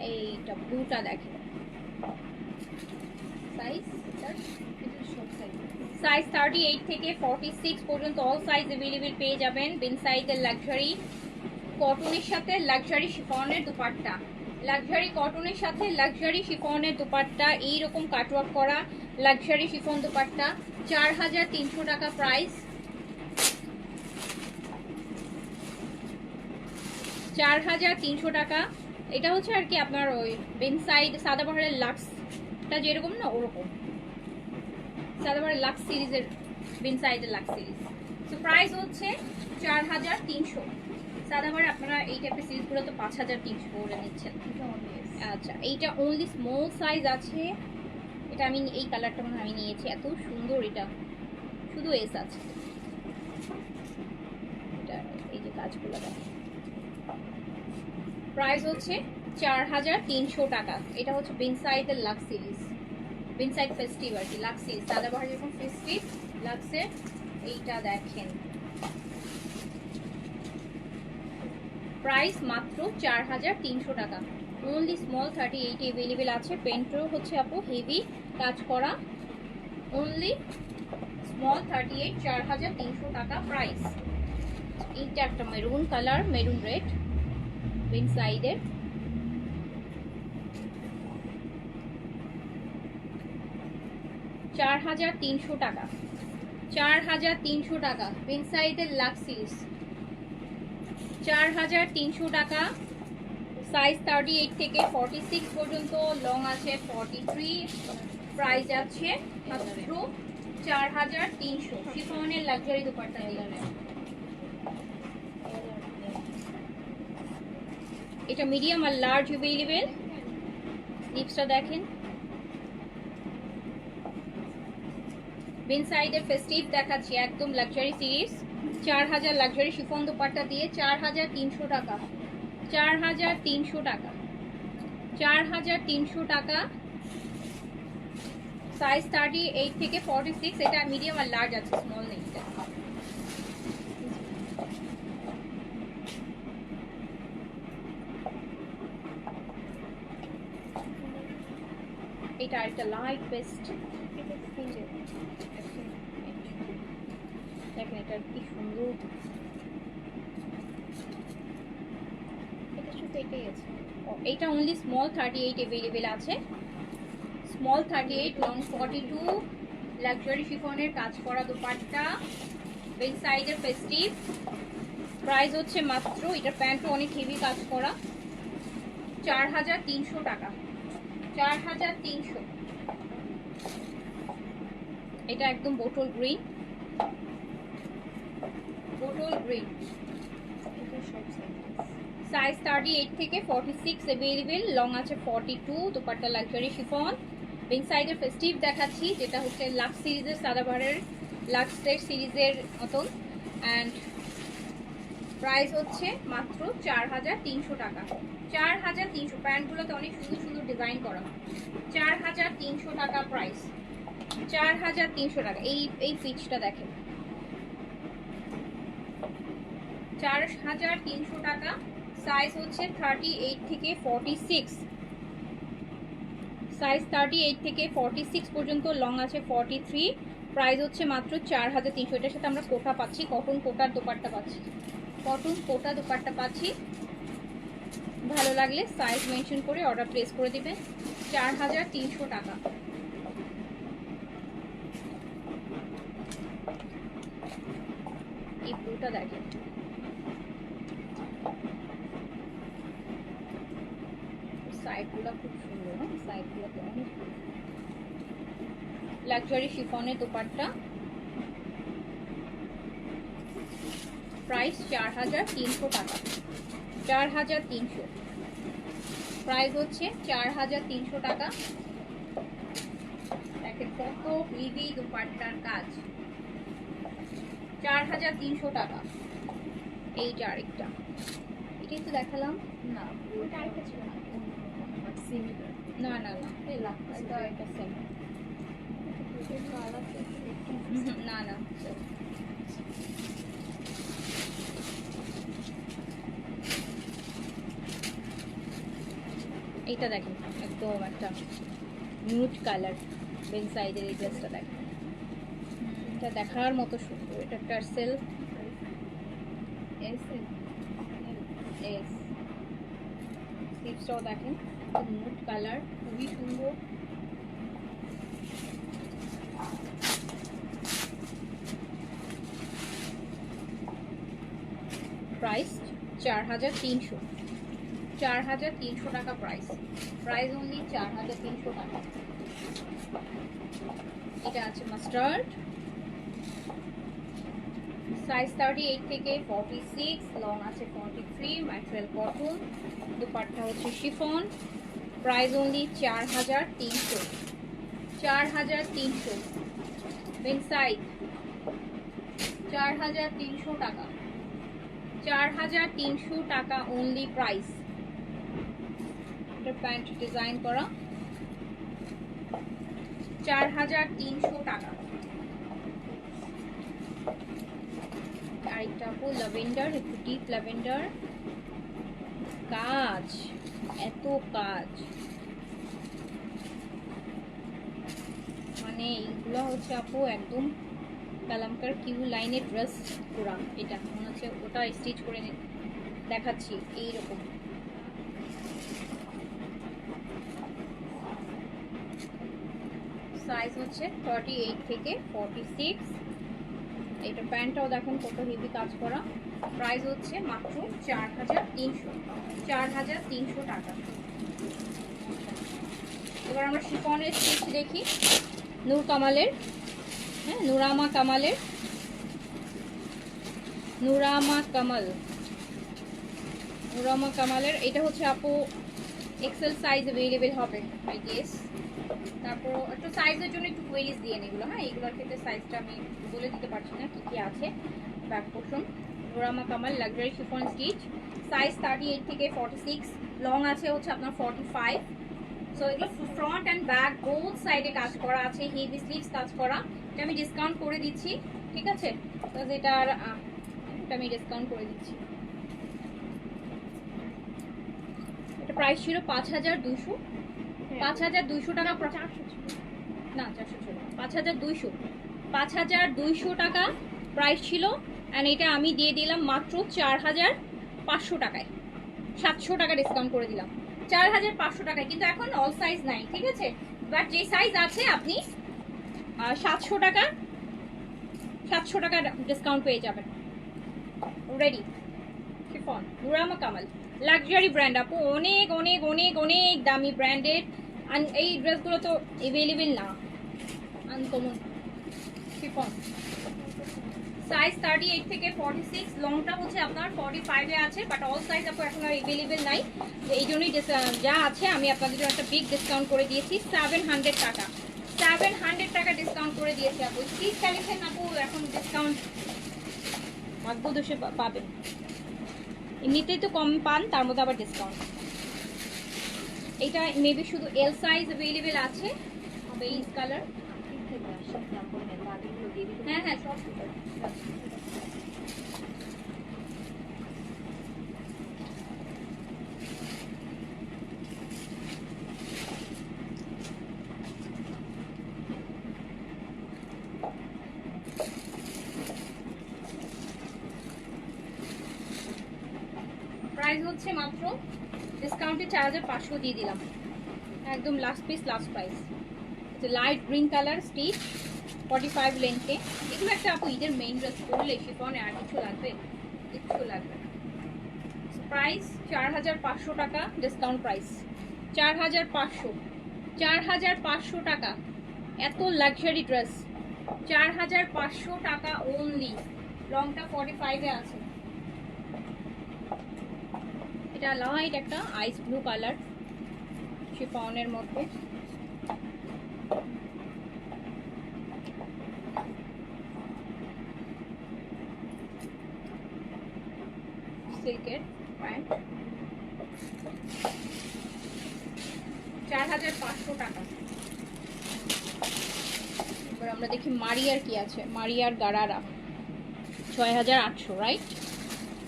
এইটা ব্লুটা দেখেন, সাইজ সাইজ 38 থেকে 46 পর্যন্ত অল সাইজ अवेलेबल পেয়ে যাবেন। বিন সাইজের লাক্সারি কটনের সাথে লাক্সারি শিফনের দুপাট্টা, লাক্সারি কটনের সাথে লাক্সারি শিফনের দুপাট্টা, এইরকম কাটওয়ার্ক করা লাক্সারি শিফন দুপাট্টা, 4300 টাকা প্রাইস। 4300 টাকা। এটা হচ্ছে আর কি আপনার ওই বিন সাইড সাদাবাহারের লাক্সটা যেরকম না ওরকম, সাদাবাহারের লাক্স সিরিজের বিন সাইডের লাক্স সিরিজ। তো প্রাইস হচ্ছে 4300। সাদাবাহার আপনারা এই টাইপের সিরিজগুলো তো 5300 করে নিচ্ছেন। আচ্ছা, এইটা অনলি স্মল সাইজ আছে। এটা আমি এই কালারটা মনে হয় আমি নিয়েছি, এত সুন্দর, এটা শুধু এস আছে। এটা এই যে কাজগুলো দেখেন। প্রাইস হচ্ছে 4300 টাকা। এটা হচ্ছে বিন সাইডের লাক্স সিরিজ, বিন সাইড ফেস্টিভ আর কি, লাক্স সিরিজ সাদাবাহার যেরকম ফেস্টিভ লাক্সের। এইটা দেখেন প্রাইস মাত্র 4300 টাকা। অনলি স্মল 38 अवेलेबल আছে। পেন্টও হচ্ছে আপু হেভি কাজ করা, অনলি স্মল 38, 4300 টাকা প্রাইস। এইটা একটা মেরুন কালার, মেরুন রেড বিন সাইডের, 4300 টাকা, 4300 টাকা। বিন সাইডের লাক্স সিরিজ 4300 টাকা। সাইজ 38 থেকে 46 পর্যন্ত, লং আছে 43। প্রাইস আছে মাত্র 4300। শিফনের লাক্সারি দুপাট্টা দিয়ে। এটা মিডিয়াম আর লার্জ अवेलेबल। লিপসটা দেখেন, বিন সাইডের ফেস্টিভ দেখাচ্ছি, একদম luxury series. 4000 luxury chiffon dupatta দিয়ে 4300 টাকা, 4300 টাকা, 4300 টাকা। সাইজ 38 থেকে 46। এটা মিডিয়াম আর লার্জ আছে, স্মল নেই। এটা একটা লাইট বেস্ট, দেখেন এটা কি সুন্দর। এটা শুধু এটাই আছে। এইটা অনলি স্মল 38 अवेलेबल আছে, স্মল 38, লং 42। লাক্সারি শিফনের কাজ করা দুপাট্টা, বিন সাইডের ফেস্টিভ। প্রাইস হচ্ছে মাত্র, এটার প্যান্টও অনেক হেভি কাজ করা, 4300 টাকা, 4300। এটা একদম bottle green, bottle green. Size 38 থেকে 46 अवेलेबल, লং আছে 42। দুপাট্টা লাক্সারি শিফন, বিন সাইডের ফেস্টিভ দেখাচ্ছি, যেটা হচ্ছে লাক্স সিরিজের সাদাবাহারের লাক্সের সিরিজের মতন। অ্যান্ড প্রাইস হচ্ছে মাত্র 4300 টাকা, 4300। প্যান্টগুলোতে অনেক সুন্দর সুন্দর ডিজাইন করা, 4300 টাকা প্রাইস, 4300 টাকা। এই পিচটা দেখেন, 4300 টাকা। সাইজ হচ্ছে 38 থেকে 46, সাইজ 38 থেকে 46 পর্যন্ত, লং আছে 43। প্রাইস হচ্ছে মাত্র 4300। এটার সাথে আমরা কোটা পাচ্ছি, কটন কোটার দোপাট্টা পাচ্ছি, কটন কোটা দোপাট্টা পাচ্ছি। ভালো লাগলে সাইজ মেনশন করে অর্ডার প্লেস করে দিবেন। 4300 টাকা। এই ব্লুটা দেখেন, সাইডগুলো খুব সুন্দর, হ্যাঁ সাইডগুলোতে অনেক লাক্সারি শিফনের দোপাট্টা। প্রাইস 4300 টাকা, 4300। প্রাইস হচ্ছে 4300 টাকা। দেখেন কত হেভি দুপাট্টার কাজ। 4300 টাকা। এইটা আরেকটা, এটাই তো দেখালাম না, ওটা আরেকটা ছিল না সিমিলার না না না এটা একটা সেম, না না এইটা দেখেন একদম একটা নিউড কালার বেন সাইডের এই ড্রেসটা দেখেন, এটা দেখার মতো সুন্দর। এটা একটা সেলফ এস এস স্লিভসটাও দেখেন নিউড কালার, খুবই সুন্দর। প্রাইস 4300, 4300 টাকা প্রাইস, প্রাইস অনলি 4300 টাকা। এটা আছে মাস্টার্ড, সাইজ 38 থেকে 46, লং আছে 43, ম্যাটেরিয়াল কটন, দুপাট্টা হচ্ছে chiffon, price only 4300, 4300 men size 4300 টাকা, 4300 টাকা অনলি প্রাইস। এটা প্যান্ট ডিজাইন করা, 4300 টাকা। আরেকটা আপু ল্যাভেন্ডার, একটু ডিপ ল্যাভেন্ডার, কাজ এত কাজ, মানে এইগুলো হচ্ছে আপু একদম কালামকার কিউ লাইনের ড্রেস পুরা। এটা মনে হচ্ছে ওটা স্টিচ করে দেখাচ্ছি এইরকম। সাইজ হচ্ছে 38 থেকে 46। এটা প্যান্টটাও দেখেন কত হেভি কাজ করা, প্রাইস হচ্ছে মাত্র 4300, 4300 টাকা। এবার আমরা শিফনের স্টিচ দেখি, নূর কামালের, হ্যাঁ নুরামা কামালের, নুরামা কামালের এটা হচ্ছে আপু এক্সেল সাইজ অ্যাভেলেবেল হবে আই গেস। তারপর একটু সাইজের জন্য একটু কোয়েরিজ দিয়ে এগুলো, হ্যাঁ এগুলোর ক্ষেত্রে সাইজটা আমি বলে দিতে পারছি না কি কি আছে। Back portion Nurama Kamal luxury chiffon stitch, size 38 থেকে 46, লং আছে হচ্ছে আপনার 45। সো এগুলো ফ্রন্ট অ্যান্ড ব্যাক বোথ সাইডে কাজ করা আছে, হেভি স্লিভস কাজ করা। এটা আমি ডিসকাউন্ট করে দিচ্ছি, ঠিক আছে, তো এটার এটা আমি ডিসকাউন্ট করে দিচ্ছি। এটা প্রাইস ছিল 5200, 5200 টাকা, 400 ছিল না 400 ছিল, 5200 টাকা প্রাইস ছিল। অ্যান্ড এটা আমি দিয়ে দিলাম মাত্র 4500 টাকায়, 700 টাকা ডিসকাউন্ট করে দিলাম 4500 টাকায়। কিন্তু এখন অল সাইজ নাই, ঠিক আছে, বাট যে সাইজ আছে আপনি 700 টাকা ডিসকাউন্ট পেয়ে যাবেন। Ready chiffon Nurama Kamal luxury brand আপু, অনেক অনেক অনেক অনেক দামি ব্র্যান্ডেড। এই ড্রেসগুলো তো অ্যাভেলেবেল না, আনকমন। শিফন সাইজ 38 থেকে 46, লংটা হচ্ছে আপনার 45 এ আছে, বাট অল সাইজ আপু এখন আর অ্যাভেলেবেল নাই। তো এই জন্যই যা আছে আমি আপনাদের জন্য একটা বিগ ডিসকাউন্ট করে দিয়েছি, 700 টাকা, 700 টাকা ডিসকাউন্ট করে দিয়েছি আপু। স্টিচ কালেকশন আপু এখন ডিসকাউন্ট ভাগ্যদোষে পাবেন, এমনিতেই তো কম পান, তার মধ্যে আবার ডিসকাউন্ট। এটা মেবি শুধু এল সাইজ অ্যাভেলেবেল আছে, বেজ কালার, হ্যাঁ হ্যাঁ সব প্রাইস হচ্ছে মাত্র ডিসকাউন্টে 4500 দিয়ে দিলাম, একদম last piece last price. Light green colour stitch 45 লেন্থে, এগুলো একটা আপু ঈদের মেইন ড্রেস পরলে শিফনে আর কিছু লাগবে, কিচ্ছু লাগবে না। প্রাইস 4500 টাকা ডিসকাউন্ট প্রাইস, 4500 টাকা, এত লাক্সারি ড্রেস 4500 টাকা ওনলি। লংটা 45 এ আছে। এটা লাইট একটা আইস ব্লু কালার শিফনের মধ্যে, সিল্কের প্যান্ট, 4500 টাকা। এবার আমরা দেখি মারিয়ার কি আছে। মারিয়ার গারারা 6800, রাইট?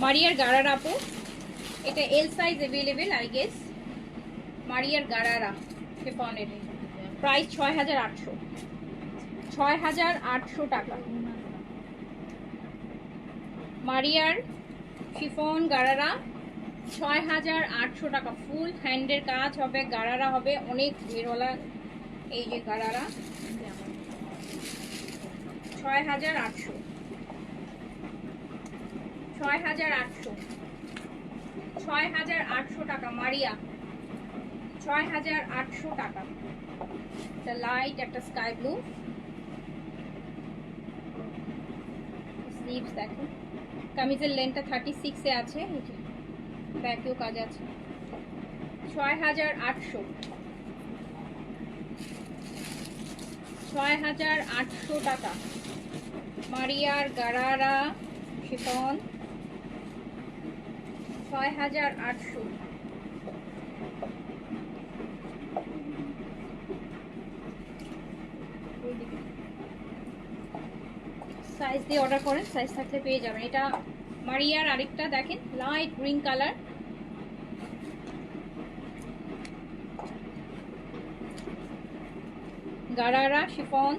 মারিয়ার গারারা আপু, এটা L size available I guess. মারিয়ার গারারা শিফনের প্রাইস 6800, 6800 টাকা। মারিয়ার শিফন গারারা 6800 টাকা। ফুল হ্যান্ডের কাজ হবে, গারারা হবে অনেক ঘেরওয়ালা। এই যে গারারা 6800, 6800, 6800 টাকা। মারিয়া 6800 টাকা। একটা লাইট, একটা স্কাই ব্লু। স্লিভস দেখো, কামিজের লেন্থটা 36 এ আছে, এই যে ব্যাকেও কাজ আছে। 6800, 6800 টাকা। মারিয়ার গারারা শিফন 6800। সাইজ দিয়ে অর্ডার করেন, সাইজ থাকলে পেয়ে যাবেন। এটা মারিয়ার আরেকটা দেখেন, light green colour. Gharara chiffon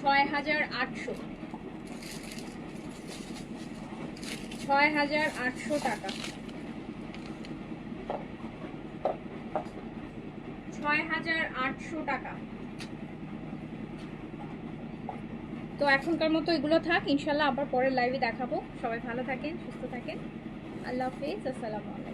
6800, 6800 টাকা। 6800 টাকা। তো এখনকার মতো এগুলো থাক, ইনশাল্লাহ আবার পরের লাইভে দেখাবো। সবাই ভালো থাকেন, সুস্থ থাকেন, আল্লাহ হাফেজ, আসসালামু আলাইকুম।